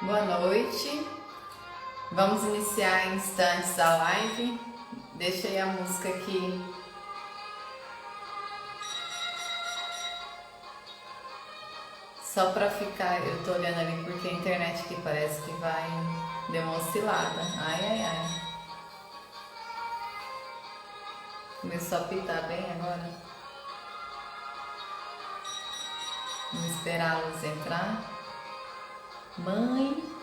Boa noite. Vamos iniciar em instantes a live. Deixei a música aqui só para ficar. Eu tô olhando ali porque a internet aqui parece que vai dar uma oscilada. Ai, ai, ai. Começou a pitar bem agora. Vamos esperar a luz entrar. Mãe.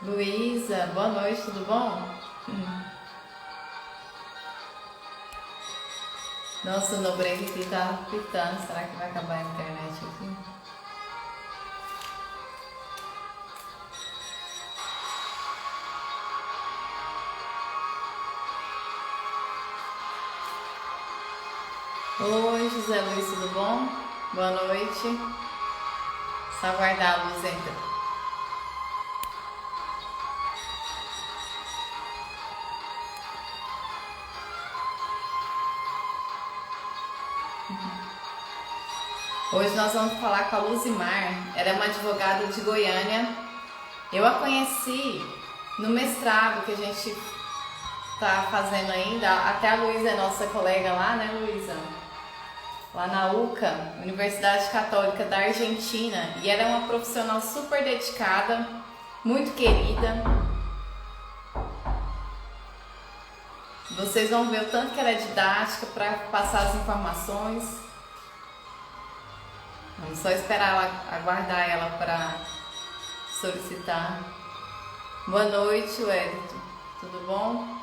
Luísa, boa noite, tudo bom? Nossa, o no break aqui tá pitando. Será que vai acabar a internet aqui? Oi, José Luiz, tudo bom? Boa noite. Só aguardar a luz entrar. Hoje nós vamos falar com a Luzimar. Ela é uma advogada de Goiânia. Eu a conheci no mestrado que a gente tá fazendo ainda. Até a Luísa é nossa colega lá, né, Luísa? Lá na UCA, Universidade Católica da Argentina. E ela é uma profissional super dedicada, muito querida. Vocês vão ver o tanto que ela é didática para passar as informações. Vamos só esperar ela, aguardar ela para solicitar. Boa noite, Wellington. Tudo bom?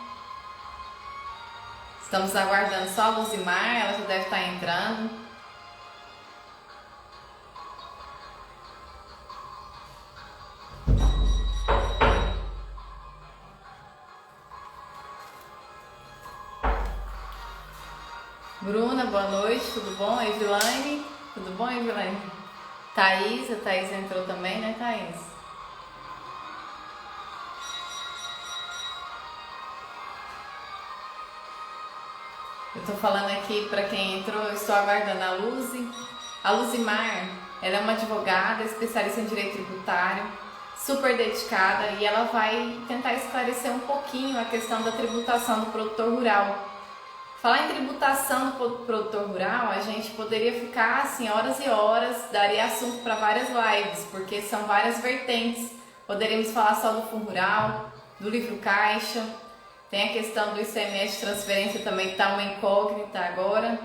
Estamos aguardando só a Luzimar, ela já deve estar entrando. Bruna, boa noite, tudo bom? Evilane, tudo bom, Evilane? Thaís, a Thaís entrou também, né, Thaís? Eu tô falando aqui para quem entrou, eu estou aguardando a Luzi. A Luzimar, ela é uma advogada, especialista em direito tributário, super dedicada e ela vai tentar esclarecer um pouquinho a questão da tributação do produtor rural. Falar em tributação do produtor rural, a gente poderia ficar assim horas e horas, daria assunto para várias lives, porque são várias vertentes. Poderíamos falar só do fundo rural, do livro caixa, tem a questão do ICMS de transferência também, que está uma incógnita agora.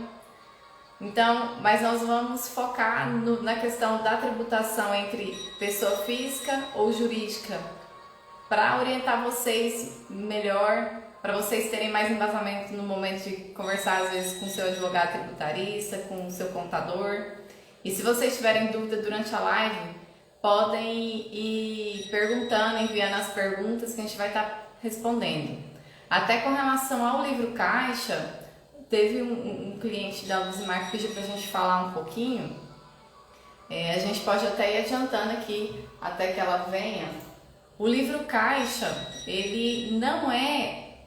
Então, mas nós vamos focar na questão da tributação entre pessoa física ou jurídica, para orientar vocês melhor, para vocês terem mais embasamento no momento de conversar às vezes com o seu advogado tributarista, com o seu contador. E se vocês tiverem dúvida durante a live, podem ir perguntando, enviando as perguntas que a gente vai estar respondendo. Até com relação ao livro caixa, teve um cliente da Luzimar que pediu para a gente falar um pouquinho. A gente pode até ir adiantando aqui até que ela venha. O livro caixa, ele não é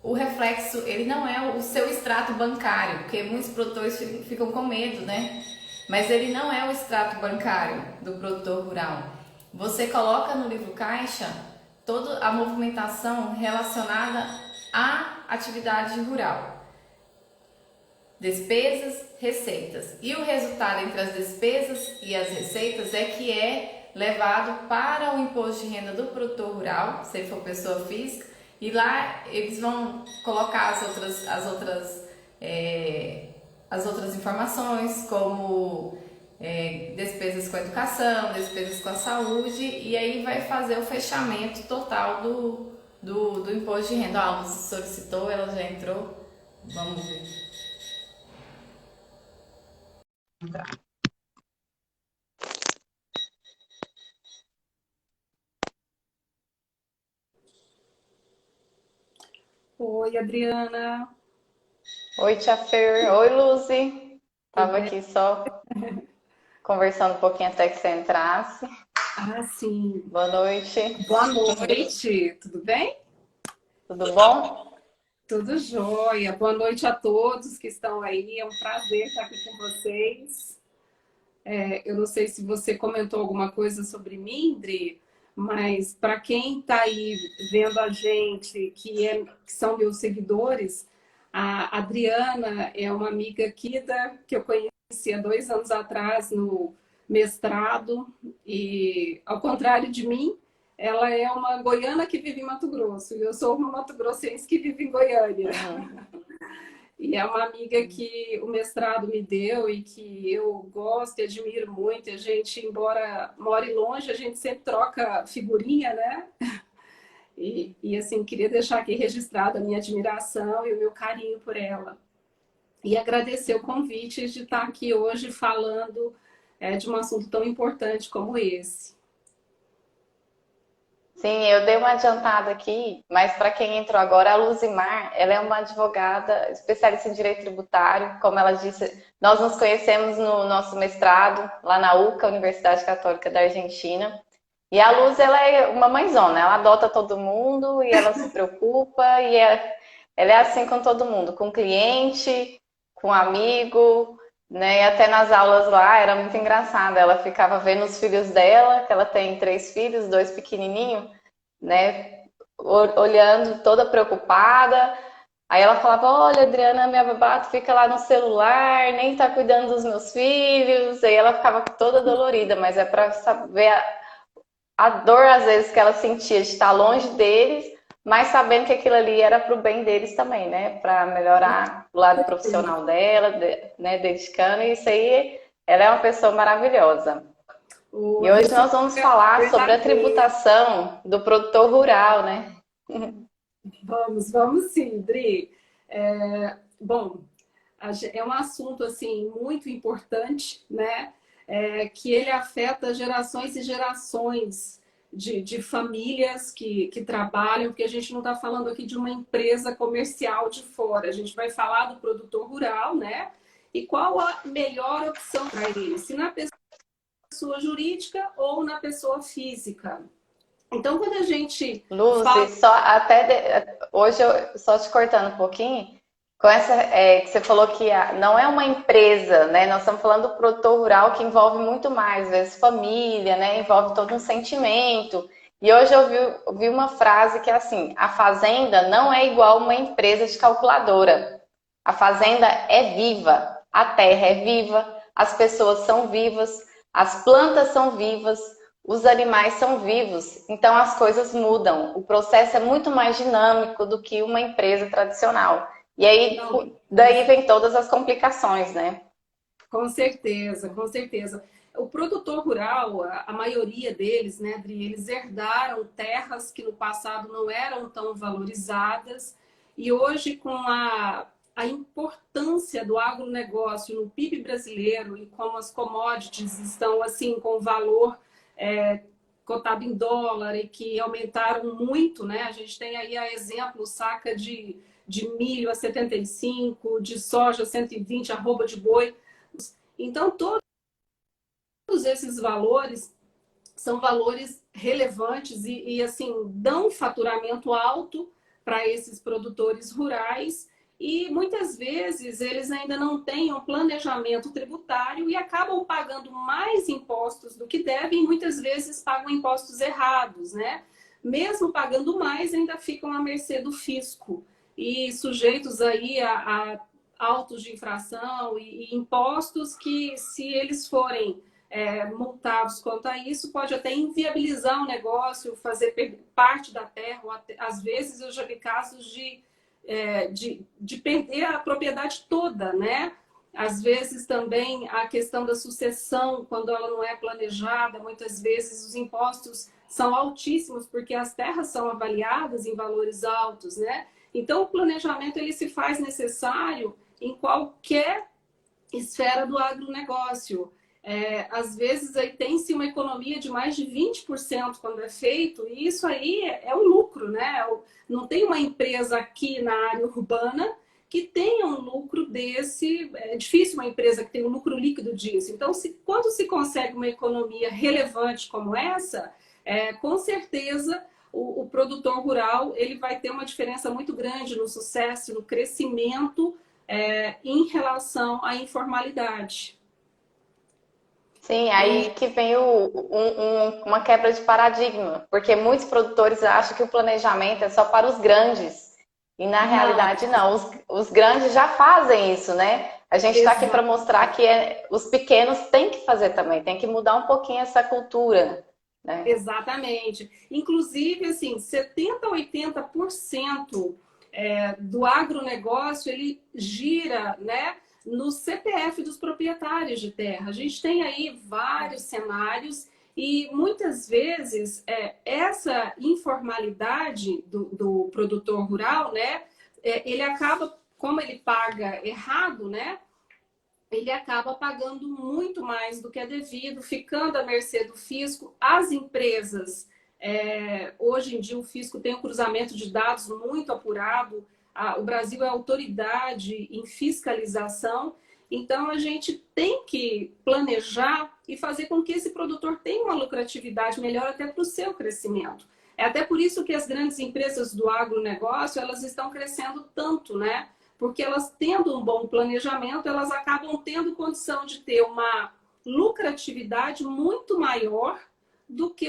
o reflexo, ele não é o seu extrato bancário, porque muitos produtores ficam com medo, né? Mas ele não é o extrato bancário do produtor rural. Você coloca no livro caixa toda a movimentação relacionada à atividade rural. Despesas, receitas. E o resultado entre as despesas e as receitas é que é levado para o imposto de renda do produtor rural, se ele for pessoa física, e lá eles vão colocar as outras informações, como despesas com a educação, despesas com a saúde, e aí vai fazer o fechamento total do imposto de renda. A Luz solicitou, ela já entrou. Vamos ver. Oi, Adriana. Oi, Tia Fer. Oi, Luzi. Tudo Tava bem? aqui só conversando um pouquinho até que você entrasse. Ah, sim. Boa noite. Boa noite. Tudo bem? Tudo bom? Tudo jóia. Boa noite a todos que estão aí. É um prazer estar aqui com vocês. Eu não sei se você comentou alguma coisa sobre mim, Dri, mas para quem está aí vendo a gente, que são meus seguidores, a Adriana é uma amiga aqui que eu conheci há 2 anos atrás no mestrado, e ao contrário de mim, ela é uma goiana que vive em Mato Grosso, e eu sou uma mato-grossense que vive em Goiânia. Uhum. E é uma amiga que o mestrado me deu e que eu gosto e admiro muito. A gente, embora more longe, a gente sempre troca figurinha, né? Assim, queria deixar aqui registrado a minha admiração e o meu carinho por ela. E agradecer o convite de estar aqui hoje falando de um assunto tão importante como esse. Sim, eu dei uma adiantada aqui, mas para quem entrou agora, a Luzimar, ela é uma advogada especialista em direito tributário. Como ela disse, nós nos conhecemos no nosso mestrado, lá na UCA, Universidade Católica da Argentina. E a Luz, ela é uma mãezona, ela adota todo mundo e ela se preocupa ela é assim com todo mundo, com cliente, com amigo, né? E até nas aulas lá era muito engraçado, ela ficava vendo os filhos dela, que ela tem 3 filhos, 2 pequenininhos, né? Olhando toda preocupada. Aí ela falava: olha, Adriana, minha babá fica lá no celular, nem tá cuidando dos meus filhos. Aí ela ficava toda dolorida, mas é para saber a dor, às vezes, que ela sentia de estar longe deles, mas sabendo que aquilo ali era para o bem deles também, né? Para melhorar o lado profissional dela, né? Dedicando, e isso aí, ela é uma pessoa maravilhosa. E hoje nós vamos falar sobre a tributação do produtor rural, né? Vamos sim, Dri. Bom, é um assunto assim muito importante, né? Que ele afeta gerações e gerações de famílias que trabalham, porque a gente não está falando aqui de uma empresa comercial de fora, a gente vai falar do produtor rural, né? E qual a melhor opção para ele, se na pessoa jurídica ou na pessoa física. Então, quando a gente Lucy, só hoje, só te cortando um pouquinho, com essa que você falou que não é uma empresa, né? Nós estamos falando do produtor rural, que envolve muito mais, às vezes família, né? Envolve todo um sentimento. E hoje eu vi uma frase que é assim: a fazenda não é igual uma empresa de calculadora. A fazenda é viva, a terra é viva, as pessoas são vivas, as plantas são vivas, os animais são vivos, então as coisas mudam. O processo é muito mais dinâmico do que uma empresa tradicional. E aí, daí vem todas as complicações, né? Com certeza, com certeza. O produtor rural, a maioria deles, né, Adri, eles herdaram terras que no passado não eram tão valorizadas, e hoje, com a importância do agronegócio no PIB brasileiro e como as commodities estão assim com valor cotado em dólar e que aumentaram muito, né? A gente tem aí a exemplo, saca de milho a 75, de soja a 120, arroba de boi. Então, todos esses valores são valores relevantes e assim, dão faturamento alto para esses produtores rurais, e muitas vezes eles ainda não têm um planejamento tributário e acabam pagando mais impostos do que devem, e muitas vezes pagam impostos errados, né? Mesmo pagando mais, ainda ficam à mercê do fisco e sujeitos aí a autos de infração e impostos que, se eles forem multados quanto a isso, pode até inviabilizar o negócio, fazer parte da terra, ou até, às vezes eu já vi casos de perder a propriedade toda, né? Às vezes também a questão da sucessão, quando ela não é planejada, muitas vezes os impostos são altíssimos, porque as terras são avaliadas em valores altos, né? Então o planejamento ele se faz necessário em qualquer esfera do agronegócio. Às vezes aí tem-se uma economia de mais de 20% quando é feito, e isso aí é um lucro, né? Não tem uma empresa aqui na área urbana que tenha um lucro desse, é difícil uma empresa que tenha um lucro líquido disso. Então, quando se consegue uma economia relevante como essa, com certeza o produtor rural ele vai ter uma diferença muito grande no sucesso, no crescimento em relação à informalidade. Sim, aí que vem uma quebra de paradigma, porque muitos produtores acham que o planejamento é só para os grandes. E na Não, realidade não, os grandes já fazem isso, né? A gente está aqui para mostrar que os pequenos têm que fazer também, tem que mudar um pouquinho essa cultura, né? exatamente. Inclusive, assim, 70% a 80% do agronegócio, ele gira, né, no CPF dos proprietários de terra. A gente tem aí vários cenários e muitas vezes essa informalidade do produtor rural, né, ele acaba, como ele paga errado, né, ele acaba pagando muito mais do que é devido, ficando à mercê do fisco. As empresas, hoje em dia, o fisco tem um cruzamento de dados muito apurado. O Brasil é autoridade em fiscalização. Então, a gente tem que planejar e fazer com que esse produtor tenha uma lucratividade melhor até para o seu crescimento. É até por isso que as grandes empresas do agronegócio, elas estão crescendo tanto, né? Porque elas tendo um bom planejamento, elas acabam tendo condição de ter uma lucratividade muito maior do que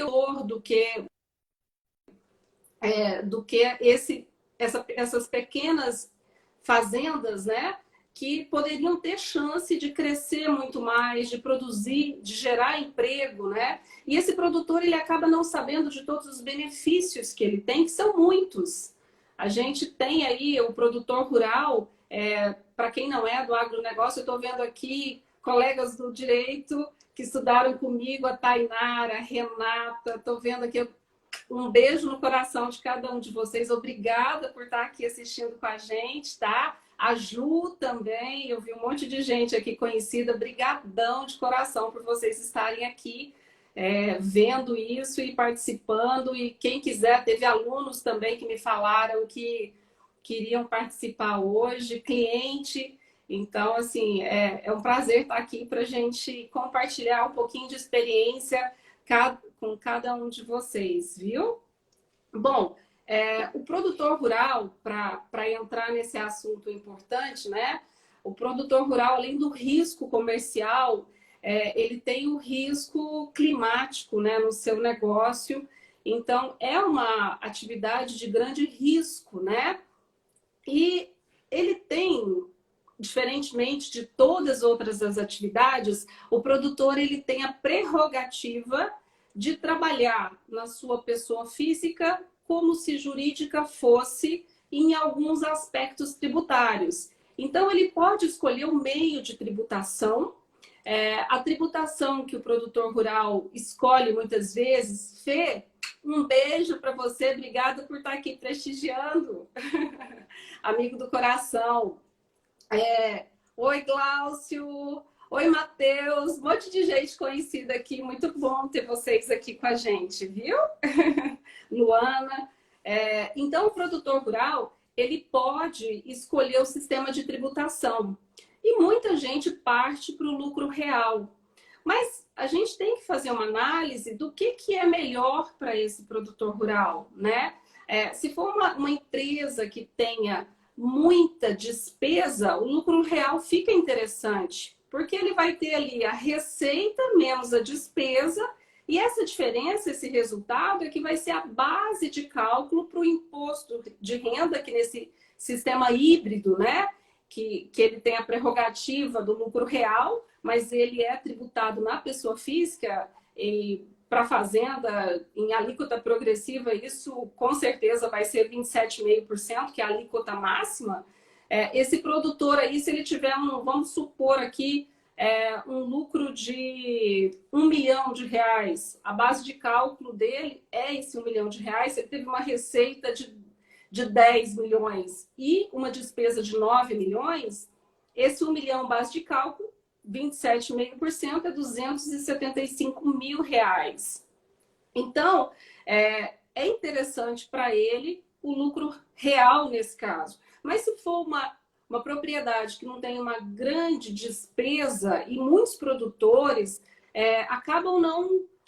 essas pequenas fazendas, né? Que poderiam ter chance de crescer muito mais, de produzir, de gerar emprego, né? E esse produtor, ele acaba não sabendo de todos os benefícios que ele tem, que são muitos. A gente tem aí o produtor rural, para quem não é do agronegócio, eu estou vendo aqui colegas do direito que estudaram comigo, a Tainara, a Renata, estou vendo aqui um beijo no coração de cada um de vocês. Obrigada por estar aqui assistindo com a gente, tá? A Ju também, eu vi um monte de gente aqui conhecida. Brigadão de coração por vocês estarem aqui vendo isso e participando. E quem quiser, teve alunos também que me falaram que queriam participar hoje, cliente. Então, assim, é um prazer estar aqui para a gente compartilhar um pouquinho de experiência com cada um de vocês, viu? Bom, o produtor rural, para entrar nesse assunto importante, né? O produtor rural, além do risco comercial, ele tem o risco climático, né, no seu negócio. Então, é uma atividade de grande risco, né? E ele tem, diferentemente de todas as outras atividades, o produtor ele tem a prerrogativa de trabalhar na sua pessoa física como se jurídica fosse em alguns aspectos tributários. Então, ele pode escolher o meio de tributação. A tributação que o produtor rural escolhe muitas vezes, Fê, um beijo para você, obrigada por estar aqui prestigiando, amigo do coração. Oi, Glaucio. Oi, Matheus. Um monte de gente conhecida aqui. Muito bom ter vocês aqui com a gente, viu? Luana. Então, o produtor rural, ele pode escolher o sistema de tributação. E muita gente parte para o lucro real. Mas a gente tem que fazer uma análise do que é melhor para esse produtor rural, né? Se for uma empresa que tenha muita despesa, o lucro real fica interessante, porque ele vai ter ali a receita menos a despesa, e essa diferença, esse resultado, é que vai ser a base de cálculo para o imposto de renda, que nesse sistema híbrido, né, que ele tem a prerrogativa do lucro real, mas ele é tributado na pessoa física e para a fazenda, em alíquota progressiva, isso com certeza vai ser 27,5%, que é a alíquota máxima. Esse produtor aí, se ele tiver vamos supor aqui, um lucro de R$1 milhão, a base de cálculo dele é esse R$1 milhão, ele teve uma receita de 10 milhões e uma despesa de 9 milhões, esse 1 milhão base de cálculo, 27,5% é R$275 mil. Então, é interessante para ele o lucro real nesse caso. Mas se for uma propriedade que não tem uma grande despesa, e muitos produtores acabam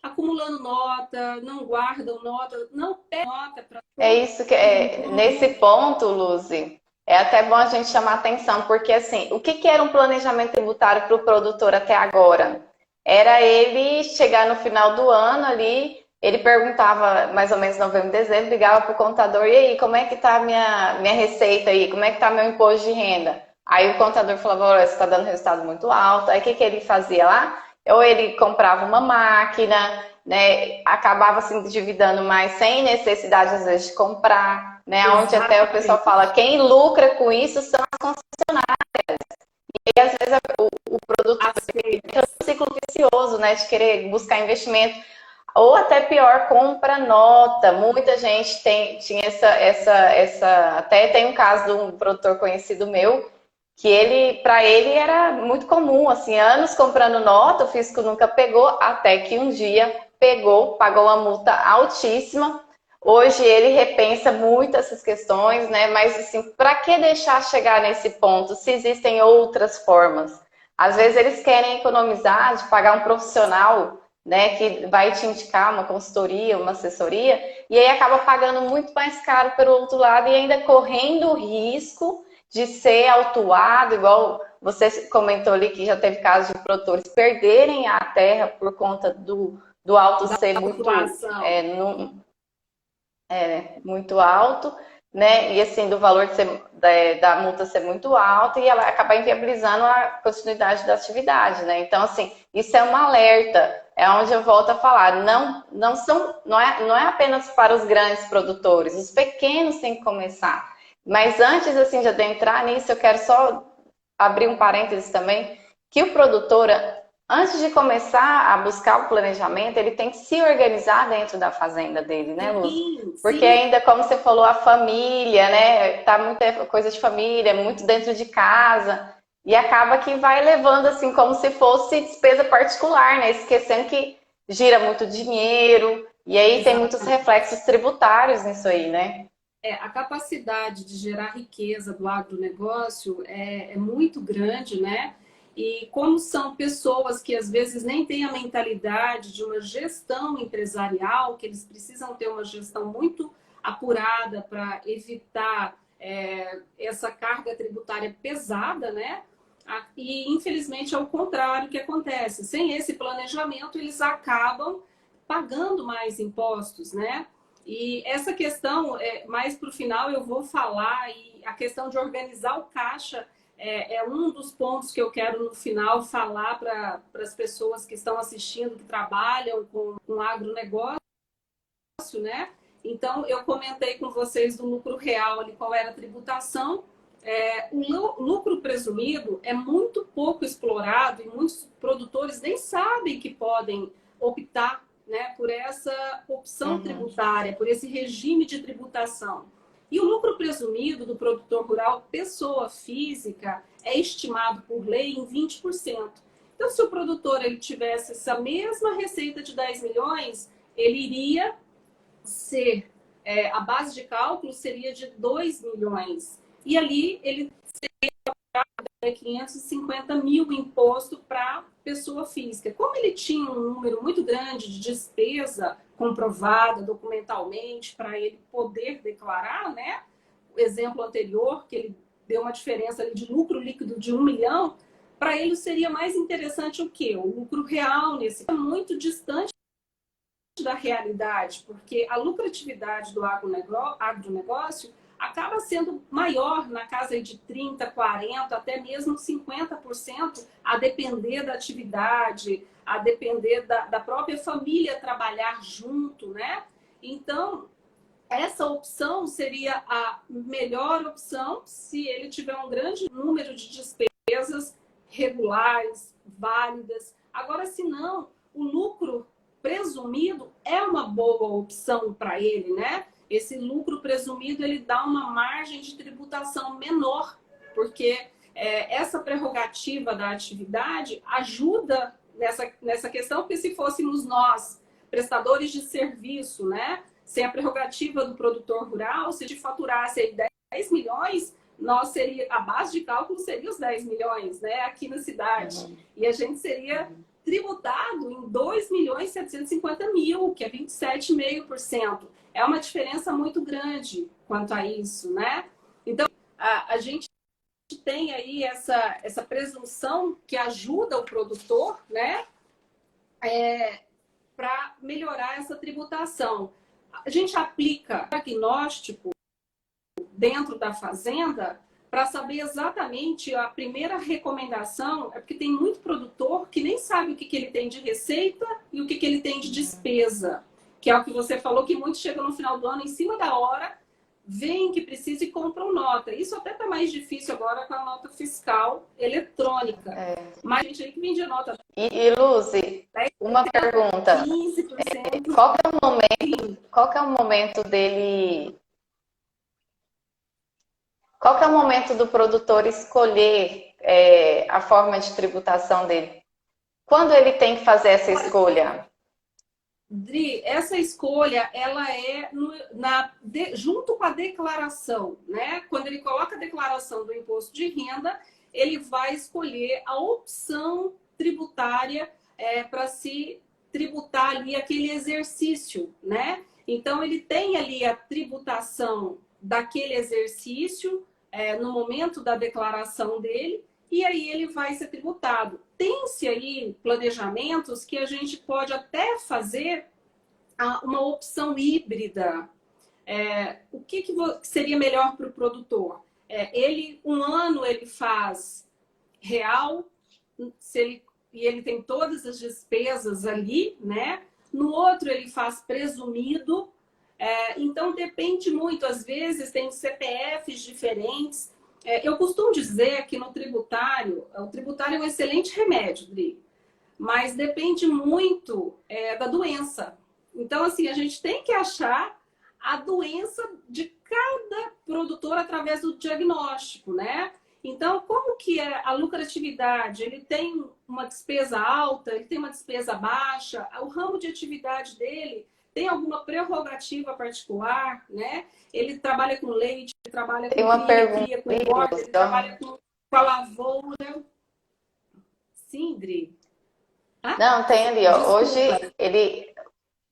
acumulando nota, não guardam nota, não pegam nota para... É isso que é nesse ponto, Luzi. É até bom a gente chamar atenção, porque assim, o que era um planejamento tributário para o produtor até agora? Era ele chegar no final do ano ali, ele perguntava mais ou menos novembro, dezembro, ligava para o contador, e aí, como é que tá a minha receita aí? Como é que tá meu imposto de renda? Aí o contador falava, olha, você está dando resultado muito alto. Aí o que ele fazia lá? Ou ele comprava uma máquina, né, acabava se endividando mais sem necessidade, às vezes, de comprar, né, onde até o pessoal fala, quem lucra com isso são as concessionárias. E às vezes o produto entra um ciclo vicioso, né, de querer buscar investimento. Ou até pior, compra nota. Muita gente tinha até tem um caso de um produtor conhecido meu, que para ele era muito comum, assim, anos comprando nota, o fisco nunca pegou, até que um dia pegou, pagou uma multa altíssima. Hoje ele repensa muito essas questões, né? Mas assim, para que deixar chegar nesse ponto se existem outras formas? Às vezes eles querem economizar de pagar um profissional, né, que vai te indicar uma consultoria, uma assessoria, e aí acaba pagando muito mais caro pelo outro lado e ainda correndo o risco de ser autuado, igual você comentou ali que já teve casos de produtores perderem a terra por conta do auto ser muito alto, né? E assim, do valor da multa ser muito alto e ela acabar inviabilizando a continuidade da atividade, né? Então, assim, isso é um alerta, é onde eu volto a falar, não é apenas para os grandes produtores, os pequenos têm que começar. Mas antes, assim, de adentrar nisso, eu quero só abrir um parênteses também, que o produtor, antes de começar a buscar o planejamento, ele tem que se organizar dentro da fazenda dele, né, Luz? Porque ainda, como você falou, a família, né, tá muita coisa de família, muito dentro de casa, e acaba que vai levando, assim, como se fosse despesa particular, né, esquecendo que gira muito dinheiro, e aí tem muitos reflexos tributários nisso aí, né? A capacidade de gerar riqueza do agronegócio é muito grande, né? E como são pessoas que às vezes nem têm a mentalidade de uma gestão empresarial, que eles precisam ter uma gestão muito apurada para evitar essa carga tributária pesada, né? E infelizmente é o contrário que acontece. Sem esse planejamento, eles acabam pagando mais impostos, né? E essa questão, mais para o final eu vou falar, e a questão de organizar o caixa é um dos pontos que eu quero no final falar para as pessoas que estão assistindo, que trabalham com agronegócio, né? Então, eu comentei com vocês do lucro real, ali, qual era a tributação. O lucro presumido é muito pouco explorado e muitos produtores nem sabem que podem optar, né, por essa opção tributária, por esse regime de tributação. E o lucro presumido do produtor rural, pessoa física, é estimado por lei em 20%. Então, se o produtor ele tivesse essa mesma receita de 10 milhões, ele iria ser, a base de cálculo seria de 2 milhões. E ali ele seria 550 mil imposto para pessoa física. Como ele tinha um número muito grande de despesa comprovada documentalmente para ele poder declarar, né? O exemplo anterior, que ele deu uma diferença ali de lucro líquido de 1 milhão, para ele seria mais interessante o quê? O lucro real nesse é muito distante da realidade, porque a lucratividade do agronegócio acaba sendo maior, na casa de 30%, 40%, até mesmo 50%, a depender da atividade, a depender da própria família trabalhar junto, né? Então, essa opção seria a melhor opção se ele tiver um grande número de despesas regulares, válidas. Agora, se não, o lucro presumido é uma boa opção para ele, né? Esse lucro presumido, ele dá uma margem de tributação menor, porque essa prerrogativa da atividade ajuda nessa questão, porque se fôssemos nós, prestadores de serviço, né, sem a prerrogativa do produtor rural, se a gente faturasse aí 10 milhões, a base de cálculo seria os 10 milhões, né, aqui na cidade. E a gente seria tributado em 2.750.000, que é 27,5%. É uma diferença muito grande quanto a isso, né? Então, a gente tem aí essa presunção que ajuda o produtor, né? Para melhorar essa tributação. A gente aplica diagnóstico dentro da fazenda para saber exatamente a primeira recomendação, é porque tem muito produtor que nem sabe o que ele tem de receita e o que ele tem de despesa, que é o que você falou, que muitos chegam no final do ano em cima da hora, veem que precisa e compram nota. Isso até está mais difícil agora com a nota fiscal eletrônica. Mas a gente aí que vende a nota. E Luzi, uma pergunta. 15%. Qual que é o momento dele? Qual que é o momento do produtor escolher a forma de tributação dele? Quando ele tem que fazer essa escolha? Dri, essa escolha, ela é junto com a declaração, né? Quando ele coloca a declaração do imposto de renda, ele vai escolher a opção tributária para se tributar ali aquele exercício, né? Então, ele tem ali a tributação daquele exercício no momento da declaração dele, e aí ele vai ser tributado. Tem-se aí planejamentos que a gente pode até fazer uma opção híbrida. O que seria melhor para o produtor? Um ano ele faz real, e ele tem todas as despesas ali, né? No outro ele faz presumido. Então depende muito, às vezes tem CPFs diferentes. Eu costumo dizer que no tributário, o tributário é um excelente remédio, Dri, mas depende muito da doença. Então, assim, a gente tem que achar a doença de cada produtor através do diagnóstico, né? Então, como que é a lucratividade? Ele tem uma despesa alta, ele tem uma despesa baixa, o ramo de atividade dele tem alguma prerrogativa particular, né? Ele trabalha com leite, ele trabalha com cria com engorda, ele trabalha com a lavoura. Sim, Dri? Não, tem ali, ó. Desculpa. Hoje ele...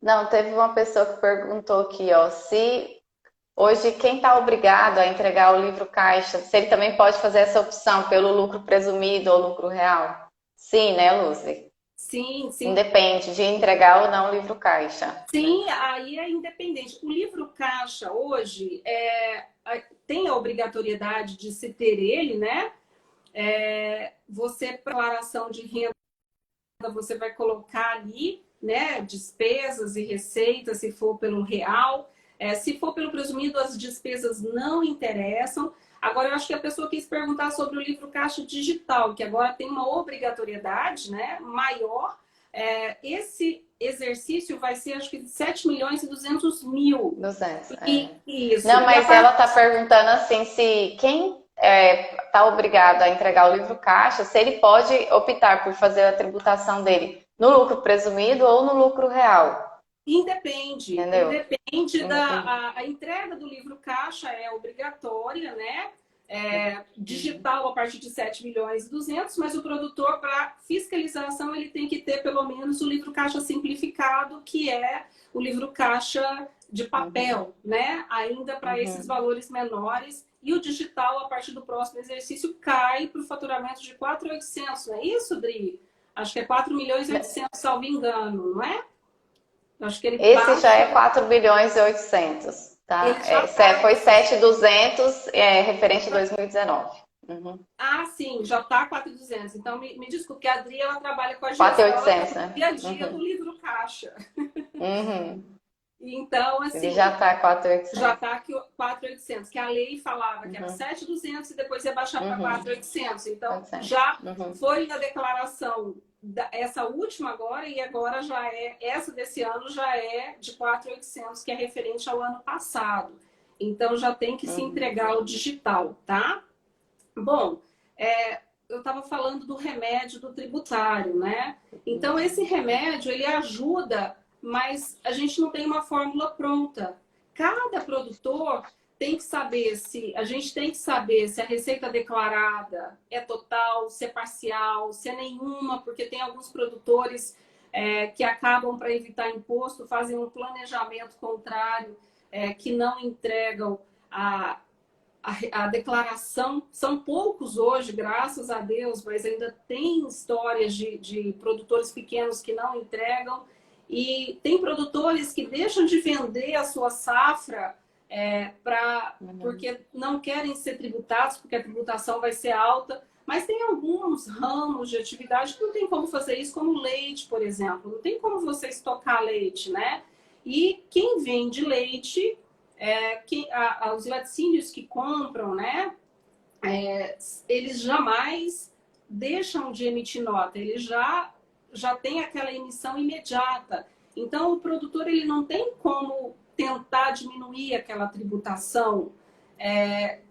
Não, teve uma pessoa que perguntou aqui, ó, se hoje quem está obrigado a entregar o livro caixa, se ele também pode fazer essa opção pelo lucro presumido ou lucro real? Sim, né, Luzi? Sim, sim. Independe de entregar ou não o livro caixa. Sim, aí é independente. O livro caixa hoje tem a obrigatoriedade de se ter ele, né? Você, declaração de renda, você vai colocar ali, né? Despesas e receitas, se for pelo real. Se for pelo presumido, as despesas não interessam. Agora, eu acho que a pessoa quis perguntar sobre o livro caixa digital, que agora tem uma obrigatoriedade, né, maior. Esse exercício vai ser, acho que, de 7.200.000. 200, Isso. Não, mas ela está perguntando assim, se quem está obrigado a entregar o livro caixa, se ele pode optar por fazer a tributação dele no lucro presumido ou no lucro real. Independe. Entendeu? Independe a entrega do livro caixa é obrigatória, né? Digital a partir de 7.200.000, mas o produtor, para fiscalização, ele tem que ter pelo menos o livro caixa simplificado, que é o livro caixa de papel, né? Ainda para esses valores menores. E o digital, a partir do próximo exercício, cai para o faturamento de 4.800, não é isso, Dri? Acho que é 4.800.000, salvo engano, não é? Acho que ele Esse já é 4.800.000, tá? Foi 7.200, referente a 2019. Sim, já tá 4.200. Então, me desculpe, que a Adri, ela trabalha com a gestão, 4.800, né? dia a dia do livro caixa. Então, assim... Ele já tá 4.800. Já tá aqui 4.800, que a lei falava que era 7.200 e depois ia baixar para 4.800. Então, já foi na declaração essa última agora, e agora essa desse ano já é de 4.800, que é referente ao ano passado. Então, já tem que se entregar o digital, tá? Bom, eu estava falando do remédio do tributário, né? Então, esse remédio, ele ajuda, mas a gente não tem uma fórmula pronta. Cada produtor tem que saber se a gente tem que saber se a receita declarada é total, se é parcial, se é nenhuma, porque tem alguns produtores que acabam, para evitar imposto, fazem um planejamento contrário, que não entregam a declaração. São poucos hoje, graças a Deus, mas ainda tem histórias de produtores pequenos que não entregam. E tem produtores que deixam de vender a sua safra porque não querem ser tributados, porque a tributação vai ser alta. Mas tem alguns ramos de atividade que não tem como fazer isso, como leite, por exemplo. Não tem como você estocar leite, né? E quem vende leite, os laticínios que compram, né? Eles jamais deixam de emitir nota. Eles já tem aquela emissão imediata. Então, o produtor ele não tem como tentar diminuir aquela tributação.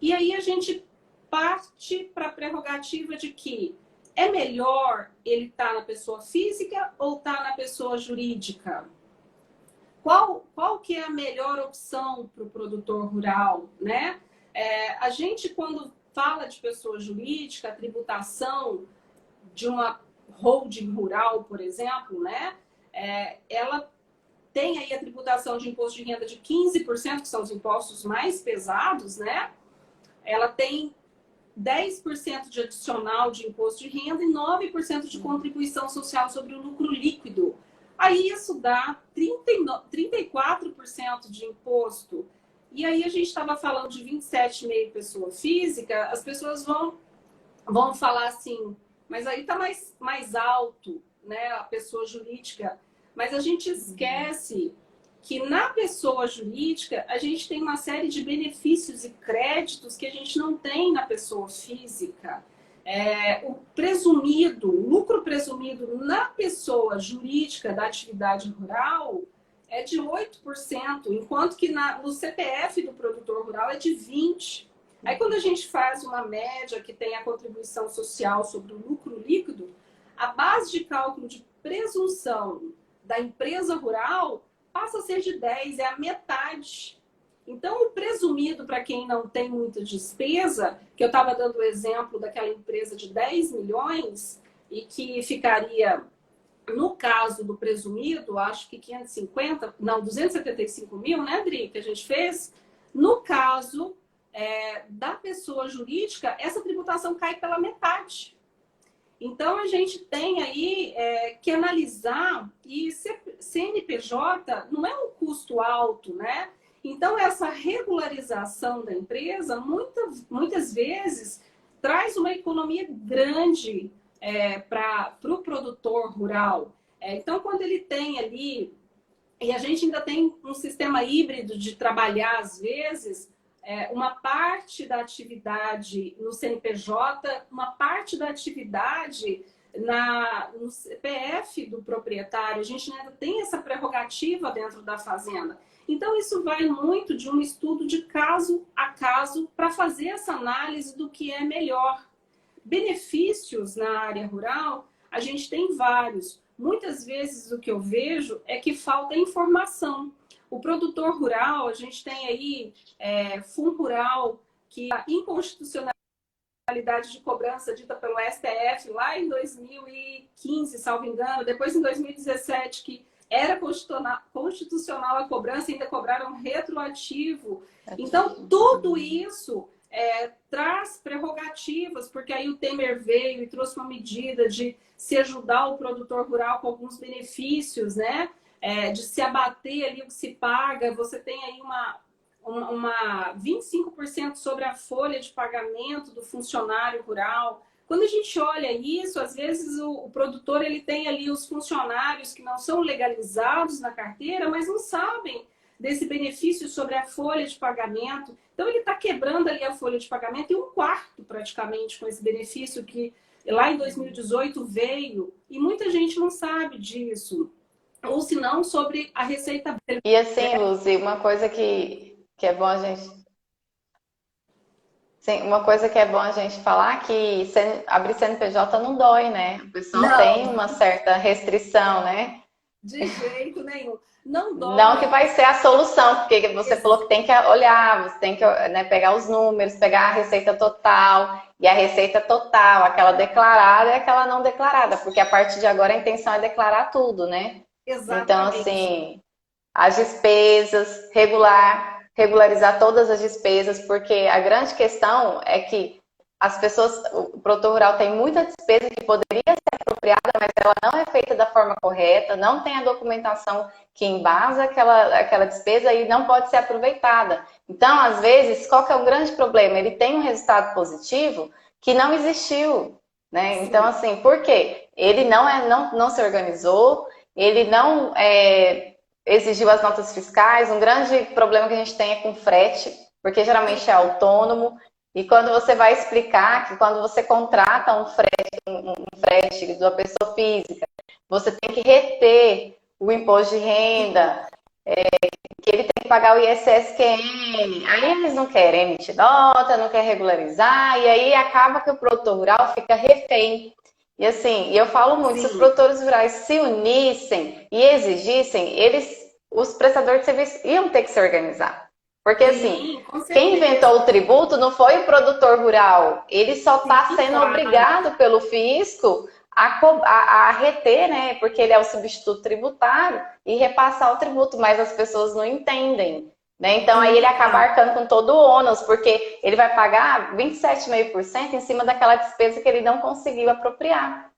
E aí a gente parte para a prerrogativa de que é melhor ele estar na pessoa física ou estar na pessoa jurídica? Qual que é a melhor opção para o produtor rural, né? A gente, quando fala de pessoa jurídica, a tributação de uma holding rural, por exemplo, né? Ela tem aí a tributação de imposto de renda de 15%, que são os impostos mais pesados, né? Ela tem 10% de adicional de imposto de renda e 9% de contribuição social sobre o lucro líquido. Aí isso dá 34% de imposto. E aí a gente estava falando de 27,5% pessoa física, as pessoas vão falar assim, mas aí está mais alto, né, a pessoa jurídica. Mas a gente esquece que na pessoa jurídica a gente tem uma série de benefícios e créditos que a gente não tem na pessoa física. O lucro presumido na pessoa jurídica da atividade rural é de 8%, enquanto que no CPF do produtor rural é de 20%. Aí quando a gente faz uma média que tem a contribuição social sobre o lucro líquido, a base de cálculo de presunção da empresa rural passa a ser de 10%, é a metade. Então, o presumido, para quem não tem muita despesa, que eu estava dando o exemplo daquela empresa de 10 milhões e que ficaria, no caso do presumido, acho que 275 mil, né, Adri, que a gente fez. No caso da pessoa jurídica, essa tributação cai pela metade. Então, a gente tem aí que analisar, e CNPJ não é um custo alto, né? Então, essa regularização da empresa, muitas vezes, traz uma economia grande para o produtor rural. Então, quando ele tem ali, e a gente ainda tem um sistema híbrido de trabalhar, às vezes, uma parte da atividade no CNPJ, uma parte da atividade no CPF do proprietário. A gente ainda tem essa prerrogativa dentro da fazenda. Então, isso vai muito de um estudo de caso a caso para fazer essa análise do que é melhor. Benefícios na área rural, a gente tem vários. Muitas vezes o que eu vejo é que falta informação. O produtor rural, a gente tem aí Fundo Rural, que a inconstitucionalidade de cobrança dita pelo STF lá em 2015, salvo engano, depois em 2017, que era constitucional a cobrança, ainda cobraram retroativo. Então, tudo isso traz prerrogativas, porque aí o Temer veio e trouxe uma medida de se ajudar o produtor rural com alguns benefícios, né? De se abater ali o que se paga. Você tem aí uma 25% sobre a folha de pagamento do funcionário rural. Quando a gente olha isso, às vezes o produtor ele tem ali os funcionários que não são legalizados na carteira, mas não sabem desse benefício sobre a folha de pagamento. Então ele está quebrando ali a folha de pagamento em um quarto praticamente com esse benefício que lá em 2018 veio, e muita gente não sabe disso. Ou se não, sobre a receita. E assim, Luzi, uma coisa que é bom a gente... Sim, uma coisa que é bom a gente falar que abrir CNPJ não dói, né? O pessoal tem uma certa restrição, né? De jeito nenhum. Não dói. Não que vai ser a solução, porque você falou que tem que olhar, você tem que, né, pegar os números, pegar a receita total, e a receita total, aquela declarada e aquela não declarada, porque a partir de agora a intenção é declarar tudo, né? Então, Exatamente. assim, as despesas, regularizar todas as despesas, porque a grande questão é que as pessoas, o produtor rural tem muita despesa que poderia ser apropriada, mas ela não é feita da forma correta, não tem a documentação que embasa aquela despesa e não pode ser aproveitada. Então, às vezes, qual que é o grande problema? Ele tem um resultado positivo que não existiu, né? Então, assim, por quê? Ele não se organizou, ele não exigiu as notas fiscais. Um grande problema que a gente tem é com frete, porque geralmente é autônomo. E quando você vai explicar que quando você contrata um frete da pessoa física, você tem que reter o imposto de renda, que ele tem que pagar o ISSQN. Aí eles não querem emitir nota, não querem regularizar, e aí acaba que o produtor rural fica refém. E assim, eu falo muito, se os produtores rurais se unissem e exigissem, os prestadores de serviço iam ter que se organizar. Porque assim, quem inventou o tributo não foi o produtor rural, ele só está sendo obrigado pelo fisco a reter, né? Porque ele é o substituto tributário e repassar o tributo, mas as pessoas não entendem, né? Então aí ele acaba arcando com todo o ônus, porque ele vai pagar 27,5% em cima daquela despesa que ele não conseguiu apropriar,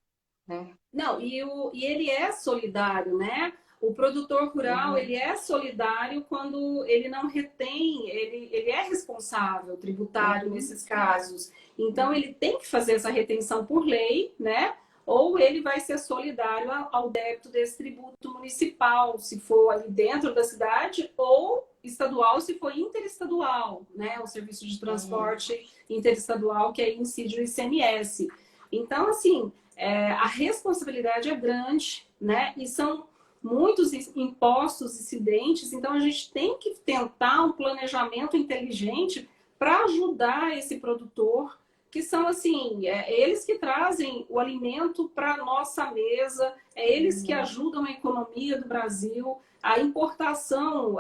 né? Não, e ele é solidário, né? O produtor rural, ele é solidário quando ele não retém, ele é responsável tributário nesses casos. Então, ele tem que fazer essa retenção por lei, né? Ou ele vai ser solidário ao débito desse tributo municipal, se for ali dentro da cidade, ou estadual, se for interestadual, né? O serviço de transporte interestadual, que aí incide o ICMS. Então, assim, a responsabilidade é grande, né? E são muitos impostos incidentes, então a gente tem que tentar um planejamento inteligente para ajudar esse produtor, que são assim, eles que trazem o alimento para a nossa mesa, eles que ajudam a economia do Brasil, a importação,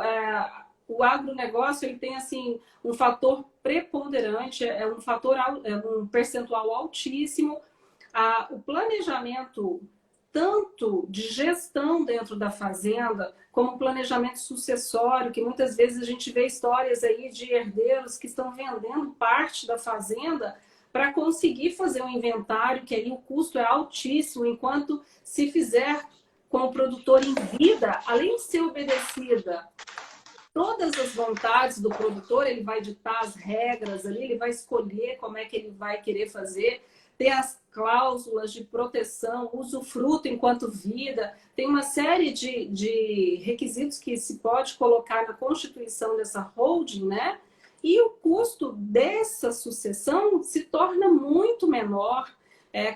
o agronegócio ele tem assim um fator preponderante, um percentual altíssimo. O planejamento tanto de gestão dentro da fazenda, como planejamento sucessório, que muitas vezes a gente vê histórias aí de herdeiros que estão vendendo parte da fazenda para conseguir fazer um inventário, que aí o custo é altíssimo, enquanto se fizer com o produtor em vida, além de ser obedecida todas as vontades do produtor, ele vai ditar as regras ali, ele vai escolher como é que ele vai querer fazer, tem as cláusulas de proteção, usufruto enquanto vida, tem uma série de requisitos que se pode colocar na constituição dessa holding, né? E o custo dessa sucessão se torna muito menor,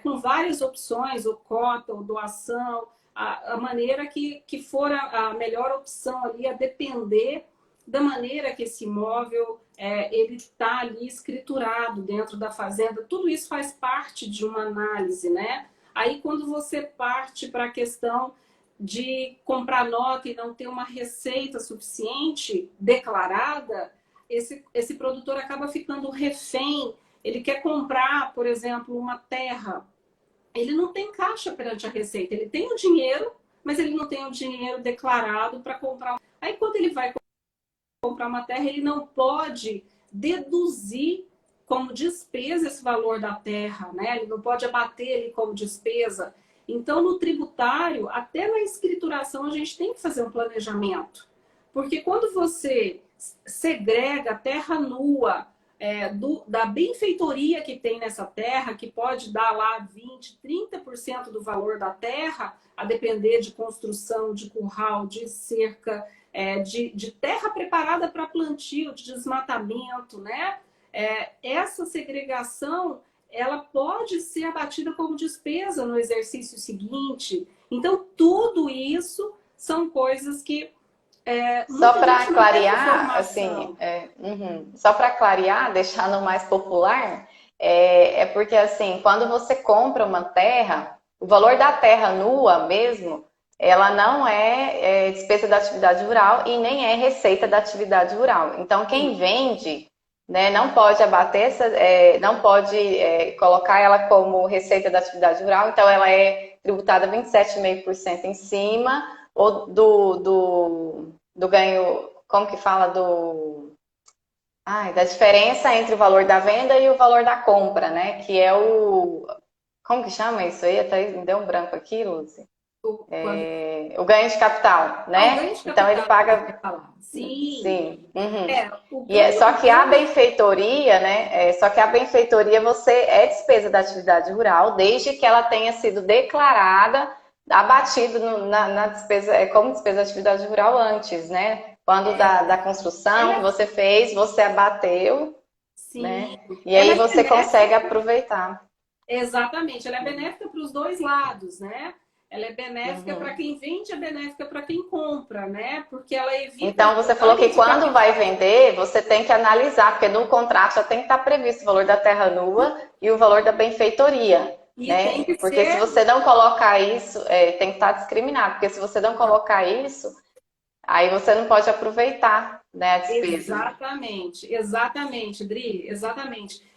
com várias opções, ou cota, ou doação, a maneira que for a melhor opção ali, a depender da maneira que esse imóvel ele está ali escriturado dentro da fazenda. Tudo isso faz parte de uma análise, né? Aí quando você parte para a questão de comprar nota e não ter uma receita suficiente declarada, esse produtor acaba ficando refém. Ele quer comprar, por exemplo, uma terra. Ele não tem caixa perante a receita. Ele tem o dinheiro, mas ele não tem o dinheiro declarado para comprar. Aí quando ele vai comprar uma terra, ele não pode deduzir como despesa esse valor da terra, né? Ele não pode abater ele como despesa. Então, no tributário, até na escrituração, a gente tem que fazer um planejamento. Porque quando você segrega a terra nua da benfeitoria que tem nessa terra, que pode dar lá 20%, 30% do valor da terra, a depender de construção, de curral, de cerca, de terra preparada para plantio, de desmatamento, né? Essa segregação, ela pode ser abatida como despesa no exercício seguinte. Então, tudo isso são coisas que só para clarear, assim, só para clarear, deixar no mais popular, porque assim, quando você compra uma terra, o valor da terra nua mesmo ela não é despesa da atividade rural e nem é receita da atividade rural. Então, quem vende, né, não pode abater não pode colocar ela como receita da atividade rural, então ela é tributada 27,5% em cima ou do ganho, como que fala, da diferença entre o valor da venda e o valor da compra, né? Que é como que chama isso aí? Até me deu um branco aqui, Lúcia. O ganho de capital, né? O ganho de Então ele paga. Sim. Sim. Uhum. Só que a benfeitoria, né? Só que a benfeitoria é despesa da atividade rural, desde que ela tenha sido declarada, abatido na despesa, como despesa da atividade rural antes, né? Quando da construção que você fez, você abateu, sim. Né? E aí você consegue aproveitar. Exatamente, ela é benéfica para os dois lados, né? Ela é benéfica para quem vende, é benéfica para quem compra, né? Porque ela evita... Então, você falou que quando vai vender, você tem que analisar, porque no contrato já tem que estar previsto o valor da terra nua e o valor da benfeitoria, né? Porque se você não colocar isso, tem que estar discriminado, porque se você não colocar isso, aí você não pode aproveitar, né, a despesa. Exatamente, Dri, exatamente.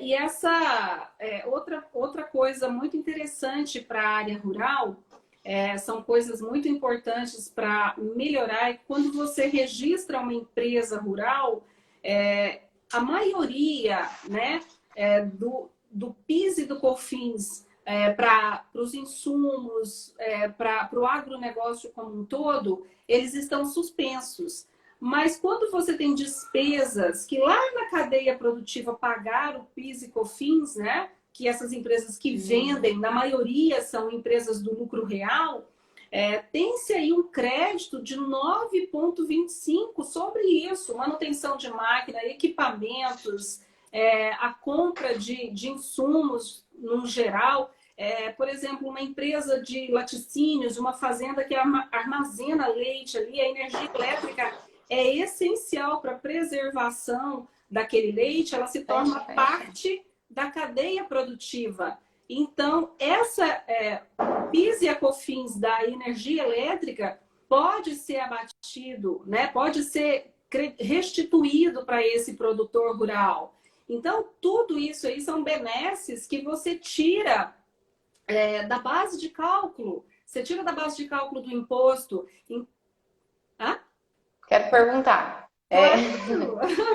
E essa outra coisa muito interessante para a área rural, são coisas muito importantes para melhorar. E quando você registra uma empresa rural, a maioria, né, do PIS e do COFINS para os insumos, para o agronegócio como um todo, eles estão suspensos. Mas quando você tem despesas que lá na cadeia produtiva pagaram o PIS e COFINS, né? Que essas empresas que vendem, na maioria são empresas do lucro real, tem-se aí um crédito de 9,25 sobre isso, manutenção de máquina, equipamentos, a compra de insumos no geral. Por exemplo, uma empresa de laticínios, uma fazenda que armazena leite ali, a energia elétrica é essencial para a preservação daquele leite, ela se torna parte da cadeia produtiva. Então, PIS e a COFINS da energia elétrica pode ser abatido, né? Pode ser restituído para esse produtor rural. Então, tudo isso aí são benesses que você tira da base de cálculo. Você tira da base de cálculo do imposto. Quero perguntar.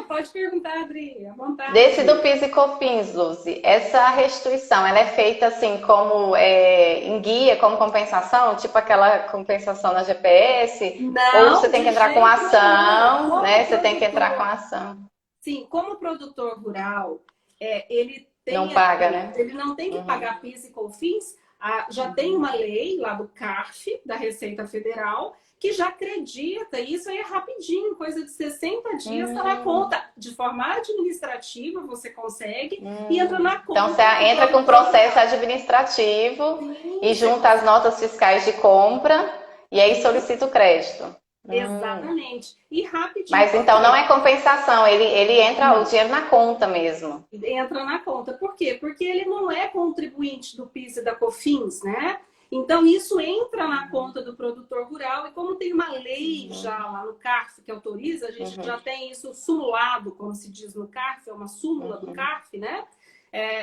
Pode perguntar, Adri, à vontade. Desse do PIS e COFINS, Lucy, essa restituição, ela é feita assim como em guia, como compensação? Tipo aquela compensação na GPS? Não, ou você tem que entrar com ação, né? Você tem que entrar com ação. Sim, como produtor rural, ele tem... Não paga, né? Ele não tem que pagar PIS e COFINS. Já tem uma lei lá do CARF, da Receita Federal, que já acredita, e isso aí é rapidinho, coisa de 60 dias está na conta. De forma administrativa, você consegue e entra na conta. Então, você entra com processo administrativo e junta as notas fiscais de compra e aí solicita o crédito. Exatamente. E rapidinho. Mas então não é compensação, ele entra o dinheiro na conta mesmo. Entra na conta. Por quê? Porque ele não é contribuinte do PIS e da COFINS, né? Então, isso entra na conta do produtor rural, e como tem uma lei já lá no CARF que autoriza, a gente já tem isso sumulado, como se diz no CARF, é uma súmula do CARF, né?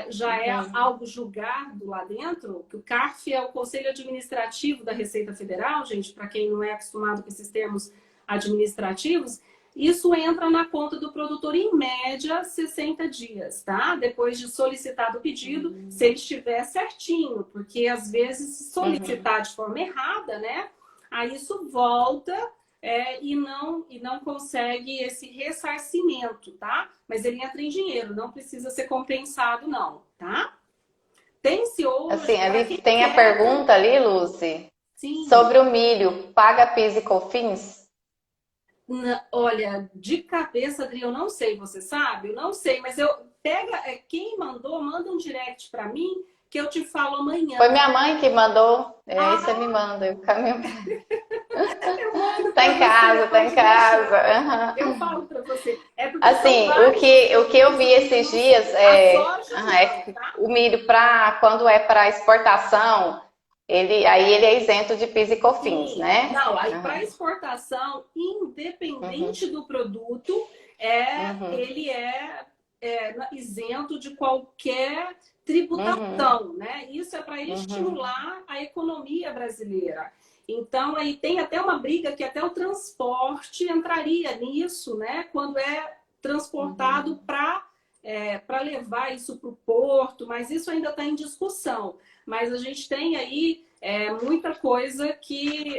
Já é algo julgado lá dentro, que o CARF é o Conselho Administrativo da Receita Federal, gente, para quem não é acostumado com esses termos administrativos. Isso entra na conta do produtor em média 60 dias, tá? Depois de solicitado o pedido, se ele estiver certinho, porque às vezes se solicitar de forma errada, né? Aí isso volta e não consegue esse ressarcimento, tá? Mas ele entra em dinheiro, não precisa ser compensado, não, tá? Tem-se hoje... Assim, ali tem a pergunta ali, Lucy, sobre o milho, paga PIS e COFINS? Olha, de cabeça, Adri, eu não sei, você sabe? Eu não sei, mas quem mandou, manda um direct para mim que eu te falo amanhã. Foi minha mãe que mandou, aí você me manda, eu caminho. Tá em casa, tá em casa. Eu falo para você. Assim, o que eu vi esses dias o milho quando é para exportação, aí ele é isento de PIS e COFINS, Sim. né? Não, aí Uhum. para exportação, independente do produto, Uhum. ele isento de qualquer tributação, né? Isso é para estimular a economia brasileira. Então, aí tem até uma briga que até o transporte entraria nisso, né? Quando é transportado para levar isso para o porto, mas isso ainda está em discussão. Mas a gente tem aí muita coisa que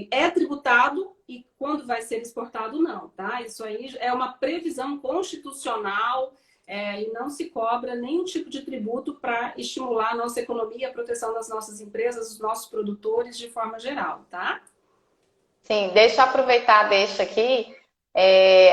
é tributado e quando vai ser exportado, não, tá? Isso aí é uma previsão constitucional e não se cobra nenhum tipo de tributo para estimular a nossa economia, a proteção das nossas empresas, dos nossos produtores de forma geral, tá? Sim, deixa eu aproveitar, deixa aqui.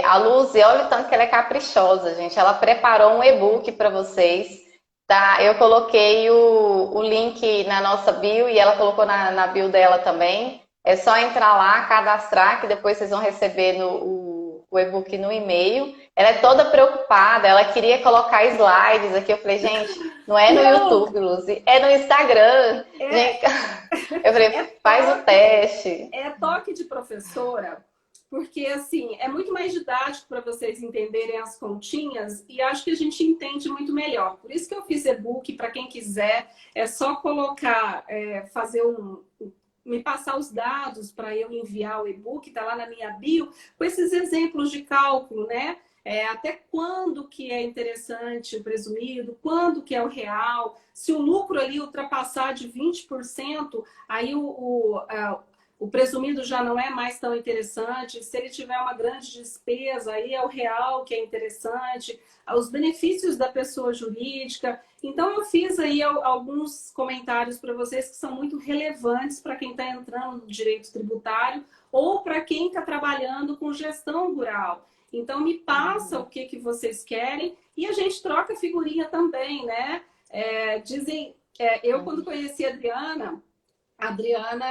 A Luzi, olha o tanto que ela é caprichosa, gente. Ela preparou um e-book para vocês, tá? Eu coloquei o link na nossa bio e ela colocou na bio dela também. É só entrar lá, cadastrar, que depois vocês vão receber o e-book no e-mail. Ela é toda preocupada, ela queria colocar slides aqui. Eu falei, gente, não é no YouTube, Luzi, é no Instagram. Gente, eu falei, faz o teste. É toque de professora, porque assim, é muito mais didático para vocês entenderem as continhas e acho que a gente entende muito melhor. Por isso que eu fiz e-book, para quem quiser, é só colocar, me passar os dados para eu enviar o e-book, tá lá na minha bio, com esses exemplos de cálculo, né? Até quando que é interessante o presumido, quando que é o real, se o lucro ali ultrapassar de 20%, aí o presumido já não é mais tão interessante, se ele tiver uma grande despesa, aí é o real que é interessante, os benefícios da pessoa jurídica. Então eu fiz aí alguns comentários para vocês que são muito relevantes para quem está entrando no direito tributário ou para quem está trabalhando com gestão rural. Então, me passa o que vocês querem e a gente troca figurinha também, né? Eu, quando conheci a Adriana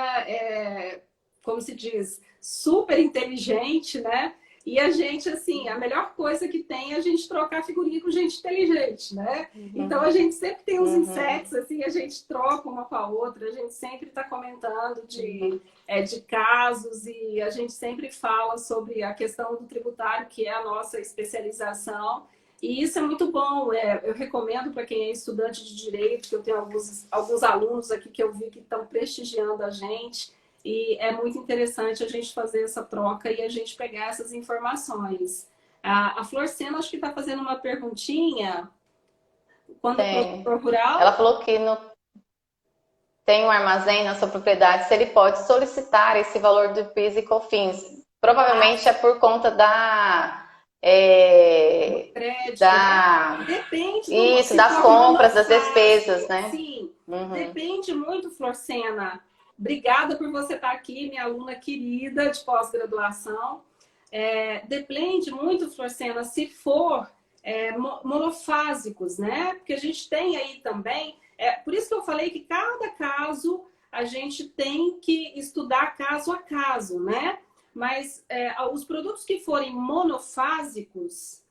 como se diz, super inteligente, né? E a gente, assim, a melhor coisa que tem é a gente trocar figurinha com gente inteligente, né? Então, a gente sempre tem uns insights, assim, a gente troca uma com a outra, a gente sempre está comentando de casos e a gente sempre fala sobre a questão do tributário, que é a nossa especialização. E isso é muito bom. Eu recomendo para quem é estudante de direito, que eu tenho alguns alunos aqui que eu vi que estão prestigiando a gente. E é muito interessante a gente fazer essa troca e a gente pegar essas informações. A Florcena, acho que está fazendo uma perguntinha. Quando o produtor rural... Ela falou que tem um armazém na sua propriedade, se ele pode solicitar esse valor do PIS e COFINS. Provavelmente é por conta crédito, né? Depende das compras, das despesas, né? Sim, depende muito, Florcena. Obrigada por você estar aqui, minha aluna querida de pós-graduação. Depende muito, Florcena, se for monofásicos, né? Porque a gente tem aí também... por isso que eu falei que cada caso a gente tem que estudar caso a caso, né? Mas os produtos que forem monofásicos,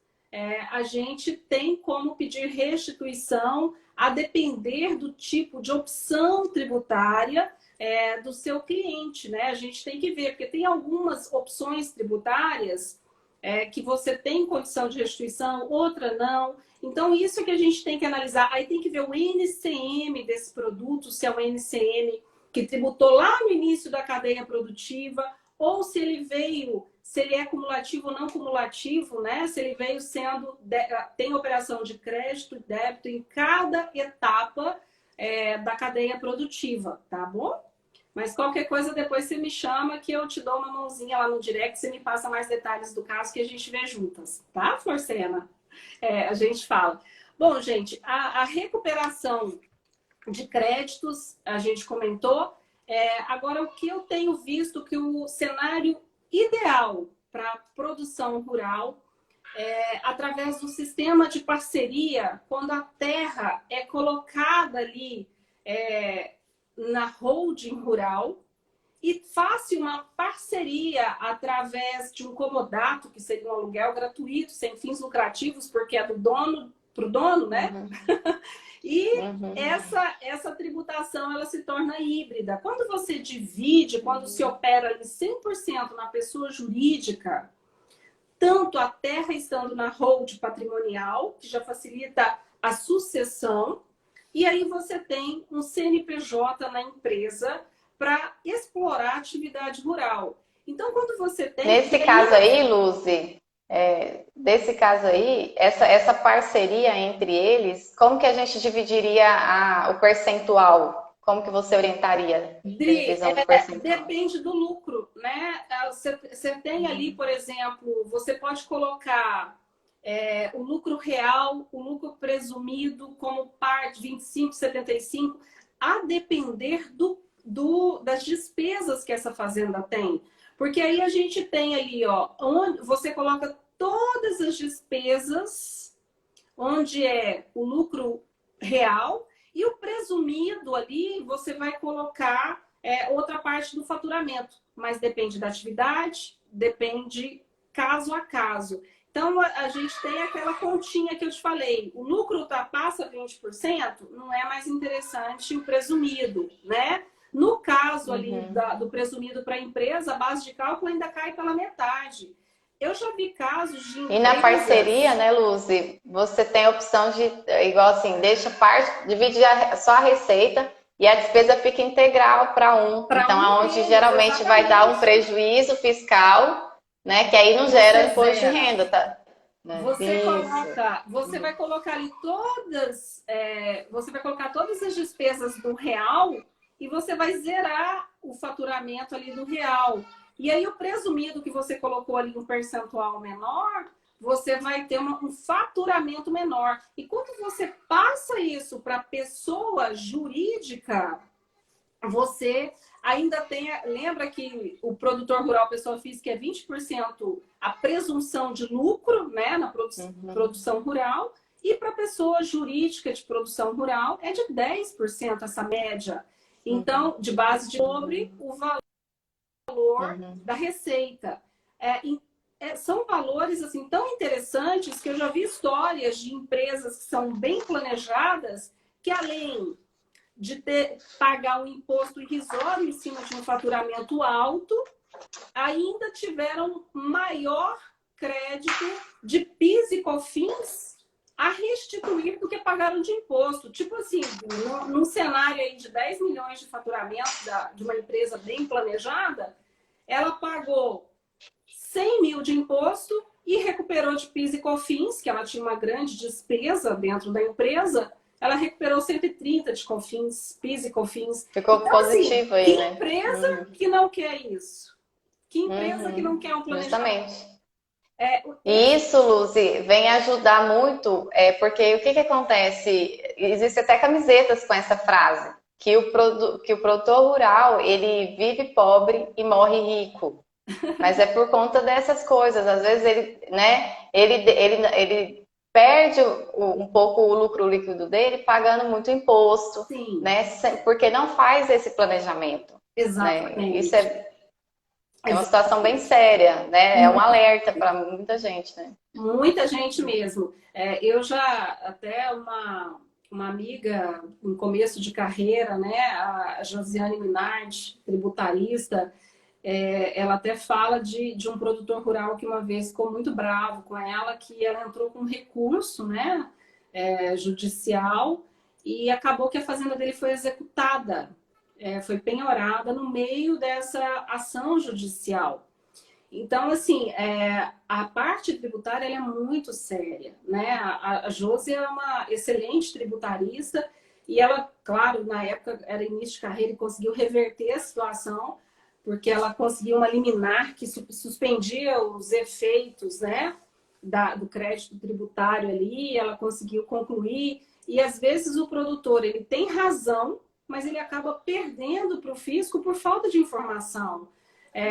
a gente tem como pedir restituição a depender do tipo de opção tributária do seu cliente, né? A gente tem que ver, porque tem algumas opções tributárias que você tem condição de restituição, outra não. Então, isso que a gente tem que analisar. Aí tem que ver o NCM desse produto, se é o NCM que tributou lá no início da cadeia produtiva, ou se ele é cumulativo ou não cumulativo, né? Se ele veio tem operação de crédito e débito em cada etapa da cadeia produtiva, tá bom? Mas qualquer coisa depois você me chama que eu te dou uma mãozinha lá no direct, você me passa mais detalhes do caso que a gente vê juntas, tá, Florcena? A gente fala. Bom, gente, a recuperação de créditos, a gente comentou. Agora, o que eu tenho visto que o cenário ideal para a produção rural através do sistema de parceria, quando a terra é colocada ali na holding rural e faça uma parceria através de um comodato, que seria um aluguel gratuito, sem fins lucrativos, porque é do dono para o dono, né? E Uhum. essa tributação, ela se torna híbrida. Quando você divide, quando se opera ali 100% na pessoa jurídica, tanto a terra estando na hold patrimonial, que já facilita a sucessão, e aí você tem um CNPJ na empresa para explorar a atividade rural. Então, quando você tem... Nesse caso aí, Luzi, desse caso aí, essa parceria entre eles, como que a gente dividiria o percentual? Como que você orientaria a divisão do percentual? Depende do lucro, né? Você tem ali, por exemplo, você pode colocar o lucro real, o lucro presumido como parte 25, 75, a depender das despesas que essa fazenda tem. Porque aí a gente tem ali, ó, onde você coloca todas as despesas, onde é o lucro real, e o presumido ali, você vai colocar outra parte do faturamento. Mas depende da atividade, depende caso a caso. Então, a gente tem aquela continha que eu te falei. O lucro ultrapassa 20%, não é mais interessante o presumido, né? No caso ali do presumido para a empresa, a base de cálculo ainda cai pela metade. Eu já vi casos de empresas... E na parceria, né, Luzi, você tem a opção de, igual assim, deixa divide só a receita e a despesa fica integral para um. Então, aonde geralmente vai dar um prejuízo fiscal, né, que aí não gera imposto de renda, tá? Você vai colocar ali você vai colocar todas as despesas do real e você vai zerar o faturamento ali do real. E aí o presumido que você colocou ali um percentual menor, você vai ter um faturamento menor. E quando você passa isso para pessoa jurídica, você ainda tem... Lembra que o produtor rural, pessoa física, é 20% a presunção de lucro, né, na produção rural, e para pessoa jurídica de produção rural é de 10% essa média. Então, de base sobre o valor da receita. São valores assim tão interessantes que eu já vi histórias de empresas que são bem planejadas, que além de pagar um imposto irrisório em cima de um faturamento alto, ainda tiveram maior crédito de PIS e COFINS a restituir do que pagaram de imposto. Tipo assim, num cenário aí de 10 milhões de faturamento de uma empresa bem planejada, ela pagou 100 mil de imposto e recuperou de PIS e COFINS, que ela tinha uma grande despesa dentro da empresa, ela recuperou 130 de COFINS, PIS e COFINS. Ficou então, positivo assim, aí, que né? empresa que não quer isso? Que empresa que não quer um planejamento? Justamente. E isso, Luzi, vem ajudar muito, porque o que acontece? Existem até camisetas com essa frase, que o produtor rural, ele vive pobre e morre rico. Mas é por conta dessas coisas. Às vezes ele perde um pouco o lucro líquido dele pagando muito imposto, Sim. Né? Porque não faz esse planejamento. Exatamente. Né? Isso é uma situação bem séria, né? É um alerta para muita gente, né? Muita gente mesmo. Eu já, até uma amiga em começo de carreira, né? A Josiane Minardi, tributarista, ela até fala de um produtor rural que uma vez ficou muito bravo com ela, que ela entrou com um recurso, né? Judicial, e acabou que a fazenda dele foi executada. Foi penhorada no meio dessa ação judicial. Então, assim, a parte tributária ela é muito séria, né? A Josi é uma excelente tributarista e ela, claro, na época era início de carreira e conseguiu reverter a situação, porque ela conseguiu uma liminar que suspendia os efeitos, né, do crédito tributário ali, ela conseguiu concluir. E às vezes o produtor ele tem razão, mas ele acaba perdendo para o fisco por falta de informação.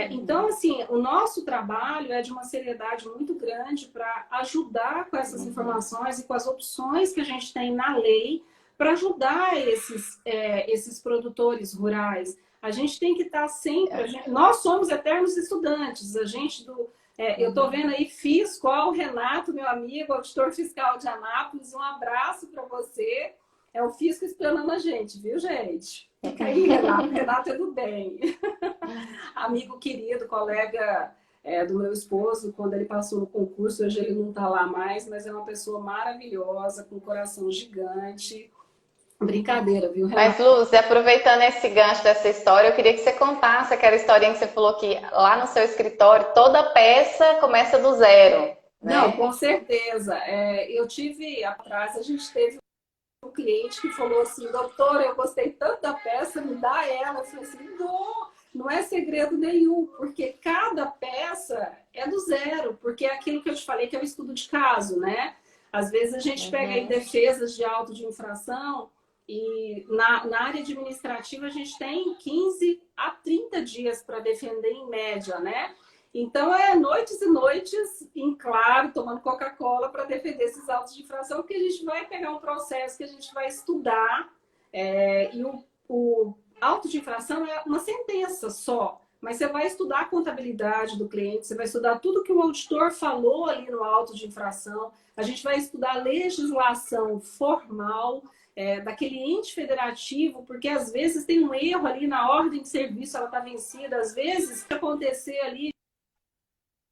Então, assim, o nosso trabalho é de uma seriedade muito grande para ajudar com essas informações e com as opções que a gente tem na lei para ajudar esses produtores rurais. A gente tem que estar sempre... Nós somos eternos estudantes. Eu estou vendo aí fisco, o Renato, meu amigo, auditor fiscal de Anápolis, um abraço para você. É o fisco espionando a gente, viu, gente? Fica aí, Renato. Renato é do bem. Amigo querido, colega do meu esposo, quando ele passou no concurso, hoje ele não está lá mais, mas é uma pessoa maravilhosa, com um coração gigante. Brincadeira, viu, Mas, Renato? Luz, aproveitando esse gancho dessa história, eu queria que você contasse aquela historinha que você falou que lá no seu escritório toda peça começa do zero, Não, né? com certeza. Eu tive, atrás, a gente teve um cliente que falou assim, doutora, eu gostei tanto da peça, me dá ela. Eu falei assim, não, não é segredo nenhum, porque cada peça é do zero, porque é aquilo que eu te falei que é o estudo de caso, né? Às vezes a gente pega aí defesas de auto de infração e na área administrativa a gente tem 15 a 30 dias para defender em média, né? Então, noites e noites em claro, tomando Coca-Cola para defender esses autos de infração, porque a gente vai pegar um processo que a gente vai estudar, e o auto de infração é uma sentença só, mas você vai estudar a contabilidade do cliente, você vai estudar tudo que o auditor falou ali no auto de infração, a gente vai estudar a legislação formal, daquele ente federativo, porque às vezes tem um erro ali na ordem de serviço, ela está vencida, às vezes, o que acontecer ali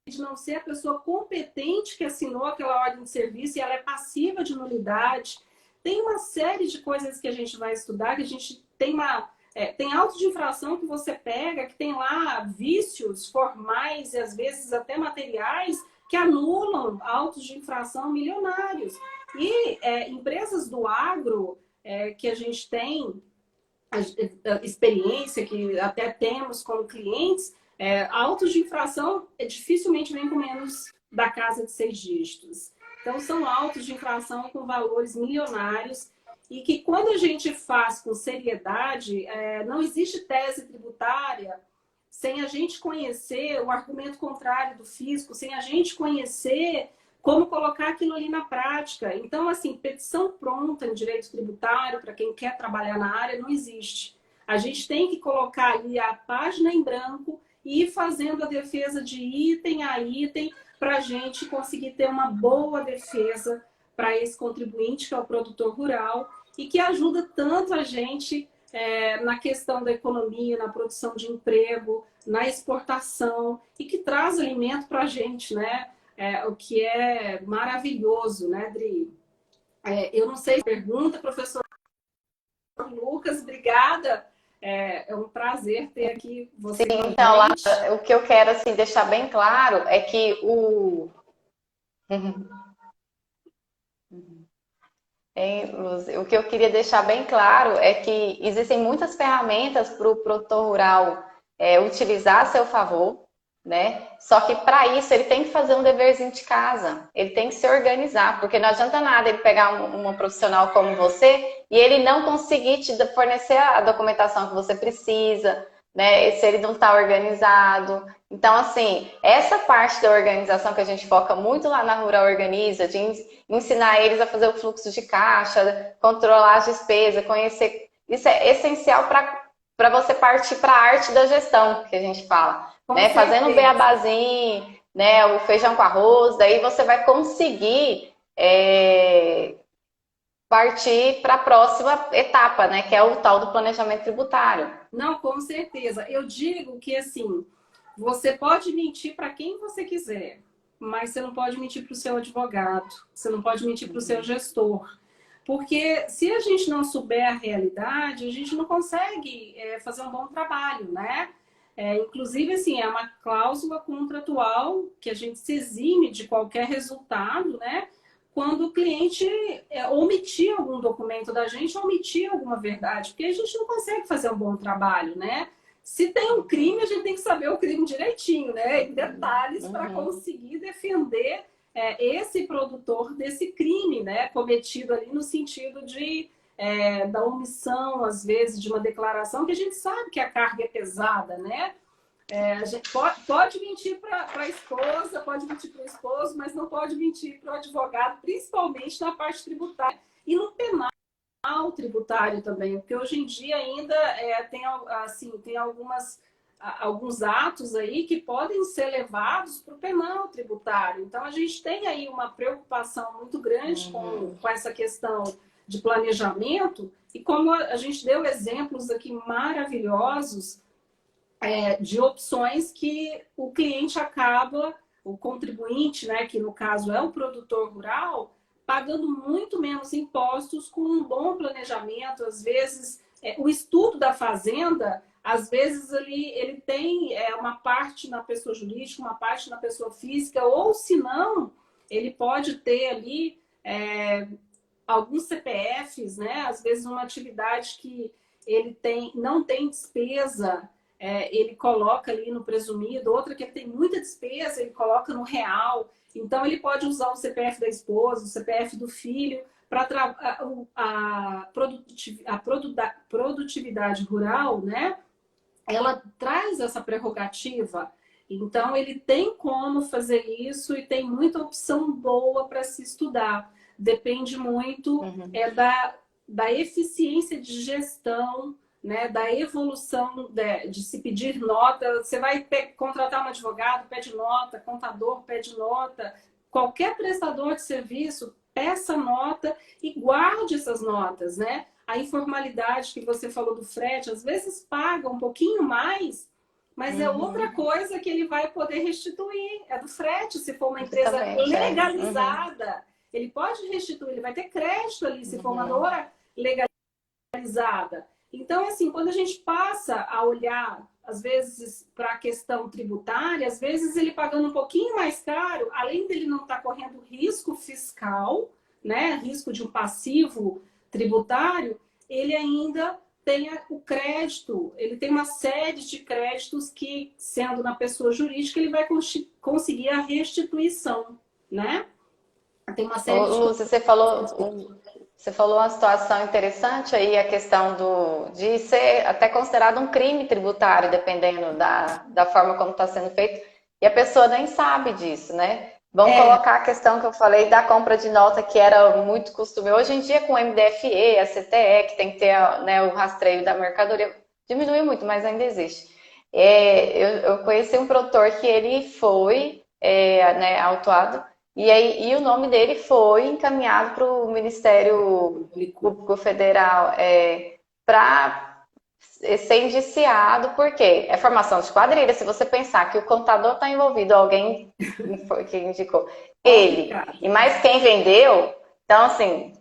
de não ser a pessoa competente que assinou aquela ordem de serviço e ela é passiva de nulidade. Tem uma série de coisas que a gente vai estudar, que a gente tem auto de infração que você pega, que tem lá vícios formais e às vezes até materiais que anulam autos de infração milionários. E empresas do agro que a gente tem a experiência, que até temos como clientes, autos de infração dificilmente vem com menos da casa de 6 dígitos. Então, são autos de infração com valores milionários e que, quando a gente faz com seriedade, não existe tese tributária sem a gente conhecer o argumento contrário do fisco, sem a gente conhecer como colocar aquilo ali na prática. Então, assim, petição pronta em direito tributário, para quem quer trabalhar na área, não existe. A gente tem que colocar ali a página em branco e ir fazendo a defesa de item a item para a gente conseguir ter uma boa defesa para esse contribuinte, que é o produtor rural, e que ajuda tanto a gente na questão da economia, na produção de emprego, na exportação, e que traz alimento para a gente, né? O que é maravilhoso, né, Dri? Eu não sei, pergunta, professor Lucas, obrigada. É um prazer ter aqui você. Sim, então, lá, o que eu quero assim, deixar bem claro é que o que eu queria deixar bem claro é que existem muitas ferramentas para o produtor rural utilizar a seu favor, né? Só que para isso ele tem que fazer um deverzinho de casa, ele tem que se organizar, porque não adianta nada ele pegar uma profissional como você e ele não conseguir te fornecer a documentação que você precisa, né? Se ele não está organizado. Então, assim, essa parte da organização que a gente foca muito lá na Rural Organiza, de ensinar eles a fazer o fluxo de caixa, controlar as despesas, conhecer, isso é essencial para você partir para a arte da gestão, que a gente fala. Né? Fazendo o beabazinho, né? O feijão com arroz, daí você vai conseguir partir para a próxima etapa, né? Que é o tal do planejamento tributário. Não, com certeza. Eu digo que, assim, você pode mentir para quem você quiser, mas você não pode mentir para o seu advogado, você não pode mentir para o seu gestor. Porque se a gente não souber a realidade, a gente não consegue fazer um bom trabalho, né? Inclusive, assim, é uma cláusula contratual que a gente se exime de qualquer resultado, né? Quando o cliente omitir algum documento da gente, omitir alguma verdade, porque a gente não consegue fazer um bom trabalho, né? Se tem um crime, a gente tem que saber o crime direitinho, né? Em detalhes para conseguir defender esse produtor desse crime, né? Cometido ali no sentido da omissão, às vezes, de uma declaração, que a gente sabe que a carga é pesada, né? A gente pode mentir para a esposa, pode mentir para o esposo, mas não pode mentir para o advogado, principalmente na parte tributária. E no penal tributário também, porque hoje em dia ainda tem alguns atos aí que podem ser levados para o penal tributário. Então, a gente tem aí uma preocupação muito grande com essa questão de planejamento, e como a gente deu exemplos aqui maravilhosos de opções que o cliente acaba, o contribuinte, né, que no caso é o produtor rural, pagando muito menos impostos com um bom planejamento. Às vezes, o estudo da fazenda, às vezes ele tem uma parte na pessoa jurídica, uma parte na pessoa física, ou se não, ele pode ter ali alguns CPFs, né? Às vezes uma atividade que ele não tem despesa, ele coloca ali no presumido, outra que ele tem muita despesa, ele coloca no real. Então, ele pode usar o CPF da esposa, o CPF do filho, para a produtividade rural, né? Ela traz essa prerrogativa. Então, ele tem como fazer isso e tem muita opção boa para se estudar. Depende muito da eficiência de gestão, né, da evolução de se pedir nota. Você vai contratar um advogado, pede nota, contador, pede nota. Qualquer prestador de serviço, peça nota e guarde essas notas, né? A informalidade que você falou do frete, às vezes paga um pouquinho mais, mas é outra coisa que ele vai poder restituir. É do frete, se for uma empresa legalizada. Ele pode restituir, ele vai ter crédito ali, se for uma nora legalizada. Então, assim, quando a gente passa a olhar, às vezes, para a questão tributária, às vezes ele pagando um pouquinho mais caro, além dele não estar correndo risco fiscal, né, risco de um passivo tributário, ele ainda tem o crédito, ele tem uma série de créditos que, sendo na pessoa jurídica, ele vai conseguir a restituição, né? Tem uma série Lúcia, você falou uma situação interessante aí, a questão de ser até considerado um crime tributário, dependendo da forma como está sendo feito, e a pessoa nem sabe disso, né? Vamos colocar a questão que eu falei da compra de nota, que era muito costume. Hoje em dia, com o MDFE, a CTE, que tem que ter, né, o rastreio da mercadoria, diminuiu muito, mas ainda existe. Eu conheci um produtor que ele foi né, autuado, e o nome dele foi encaminhado para o Ministério Público Federal para ser indiciado, porque é formação de quadrilha. Se você pensar que o contador está envolvido, alguém que indicou ele, e mais quem vendeu, então assim,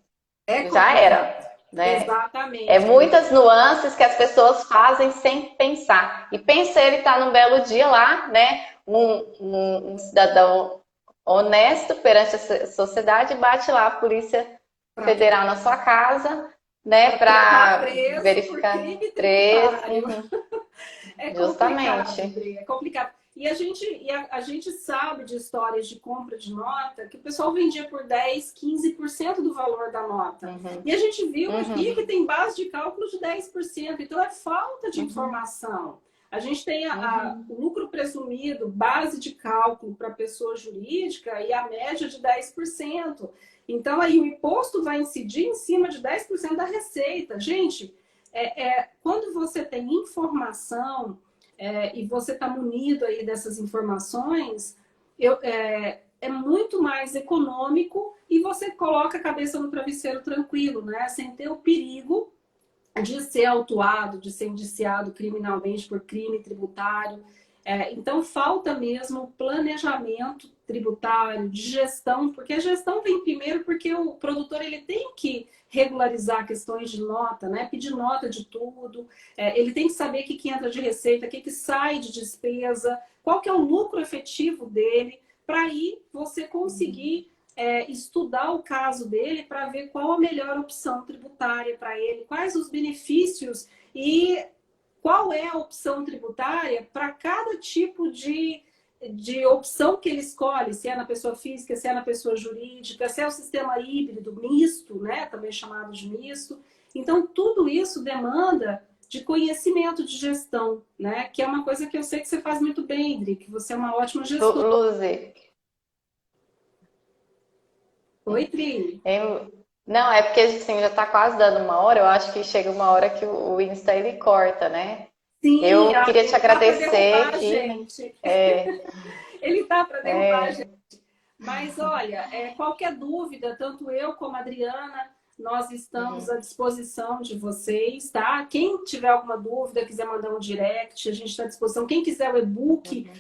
já era. Né? Exatamente. É muitas nuances que as pessoas fazem sem pensar. E pensa ele estar num belo dia lá, né? Um cidadão honesto perante a sociedade, bate lá a Polícia Federal na sua casa, né, para verificar preso. Justamente. É complicado. E a gente sabe de histórias de compra de nota que o pessoal vendia por 10, 15% do valor da nota. E a gente viu aqui que tem base de cálculo de 10%. Então é falta de informação. A gente tem o lucro presumido, base de cálculo para pessoa jurídica e a média de 10%. Então, aí o imposto vai incidir em cima de 10% da receita. Gente, quando você tem informação e você está munido aí dessas informações, é muito mais econômico e você coloca a cabeça no travesseiro tranquilo, né? Sem ter o perigo de ser autuado, de ser indiciado criminalmente por crime tributário. Então, falta mesmo planejamento tributário, de gestão, porque a gestão vem primeiro porque o produtor ele tem que regularizar questões de nota, né? Pedir nota de tudo, ele tem que saber o que entra de receita, o que sai de despesa, qual que é o lucro efetivo dele, para aí você conseguir estudar o caso dele para ver qual a melhor opção tributária para ele, quais os benefícios e qual é a opção tributária para cada tipo de opção que ele escolhe, se é na pessoa física, se é na pessoa jurídica, se é o sistema híbrido, misto, né? Também chamado de misto. Então, tudo isso demanda de conhecimento de gestão, né? Que é uma coisa que eu sei que você faz muito bem, Indri, que você é uma ótima gestora. Luzi. Oi, Tri. Não, é porque assim, já está quase dando uma hora, eu acho que chega uma hora que o Insta ele corta, né? Sim, eu queria te agradecer. Ele tá para derrubar a gente. Mas olha, qualquer dúvida, tanto eu como a Adriana, Nós estamos à disposição de vocês, tá? Quem tiver alguma dúvida, quiser mandar um direct, a gente está à disposição. Quem quiser o e-book,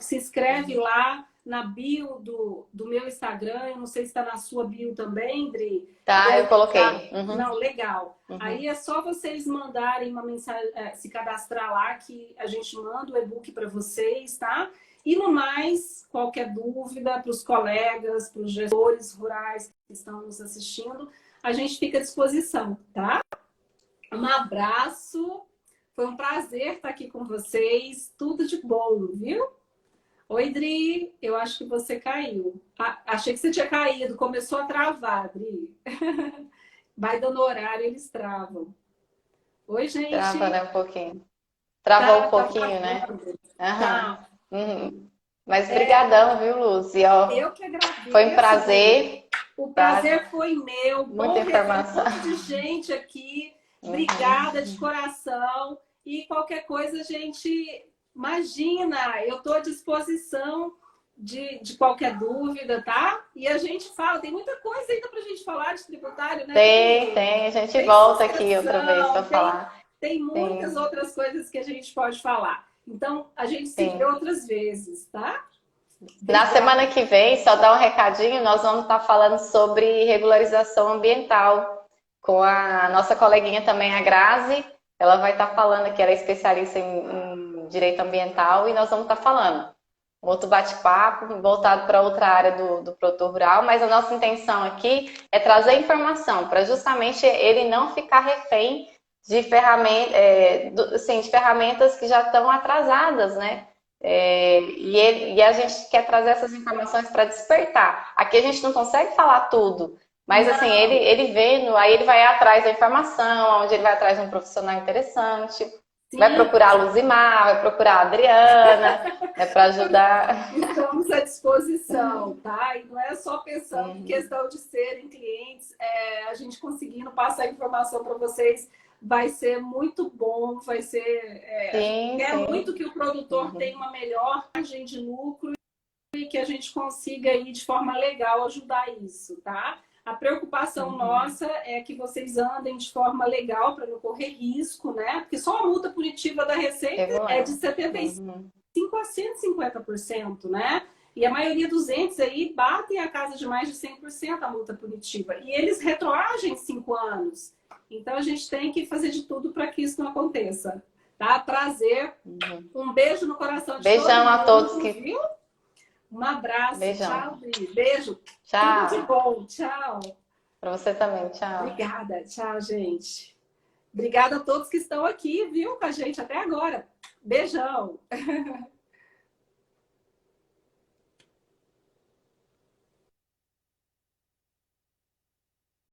se inscreve lá na bio do meu Instagram. Eu não sei se está na sua bio também, Dri. Tá, eu coloquei. Não, legal. Aí é só vocês mandarem uma mensagem, se cadastrar lá, que a gente manda o e-book para vocês, tá? E no mais, qualquer dúvida para os colegas, para os gestores rurais que estão nos assistindo, a gente fica à disposição, tá? Um abraço. Foi um prazer estar aqui com vocês. Tudo de bom, viu? Oi, Dri. Eu acho que você caiu. Achei que você tinha caído. Começou a travar, Dri. Vai dando horário, eles travam. Oi, gente. Trava, né, um pouquinho. Travou um pouquinho, né? Tá. Mas brigadão, viu, Luz? E, ó, eu que agradeço. foi um prazer. O prazer foi meu. Muita informação. Um monte de gente aqui. Obrigada de coração. E qualquer coisa, a gente imagina. Eu estou à disposição de qualquer dúvida, tá? E a gente fala. Tem muita coisa ainda para a gente falar de tributário, né? Tem. A gente volta aqui outra vez para falar. Tem muitas outras coisas que a gente pode falar. Então, a gente se vê outras vezes, tá? Na semana que vem, só dar um recadinho, nós vamos estar falando sobre regularização ambiental com a nossa coleguinha também, a Grazi. Ela vai estar falando que ela é especialista em direito ambiental e nós vamos estar falando. Outro bate-papo voltado para outra área do produtor rural, mas a nossa intenção aqui é trazer informação para justamente ele não ficar refém de ferramentas que já estão atrasadas, né? E a gente quer trazer essas informações para despertar. Aqui a gente não consegue falar tudo, mas assim, ele vendo, aí ele vai atrás da informação, onde ele vai atrás de um profissional interessante, vai procurar a Luzimar, vai procurar a Adriana, para ajudar. Estamos à disposição, tá? E não é só pensando em questão de serem clientes, a gente conseguindo passar informação para vocês. Vai ser muito bom, vai ser... muito que o produtor tenha uma melhor margem de lucro e que a gente consiga aí de forma legal ajudar isso, tá? A preocupação nossa é que vocês andem de forma legal para não correr risco, né? Porque só a multa punitiva da Receita é de 75% a 150%, né? E a maioria dos entes aí batem a casa de mais de 100% a multa punitiva. E eles retroagem 5 anos. Então, a gente tem que fazer de tudo para que isso não aconteça. Tá? Prazer. Um beijo no coração de Beijão a todos que... viu? Um abraço. Beijão. Tchau, Dri. Beijo. Tchau. Tudo de bom. Tchau. Para você também. Tchau. Obrigada. Tchau, gente. Obrigada a todos que estão aqui, viu? Com a gente até agora. Beijão.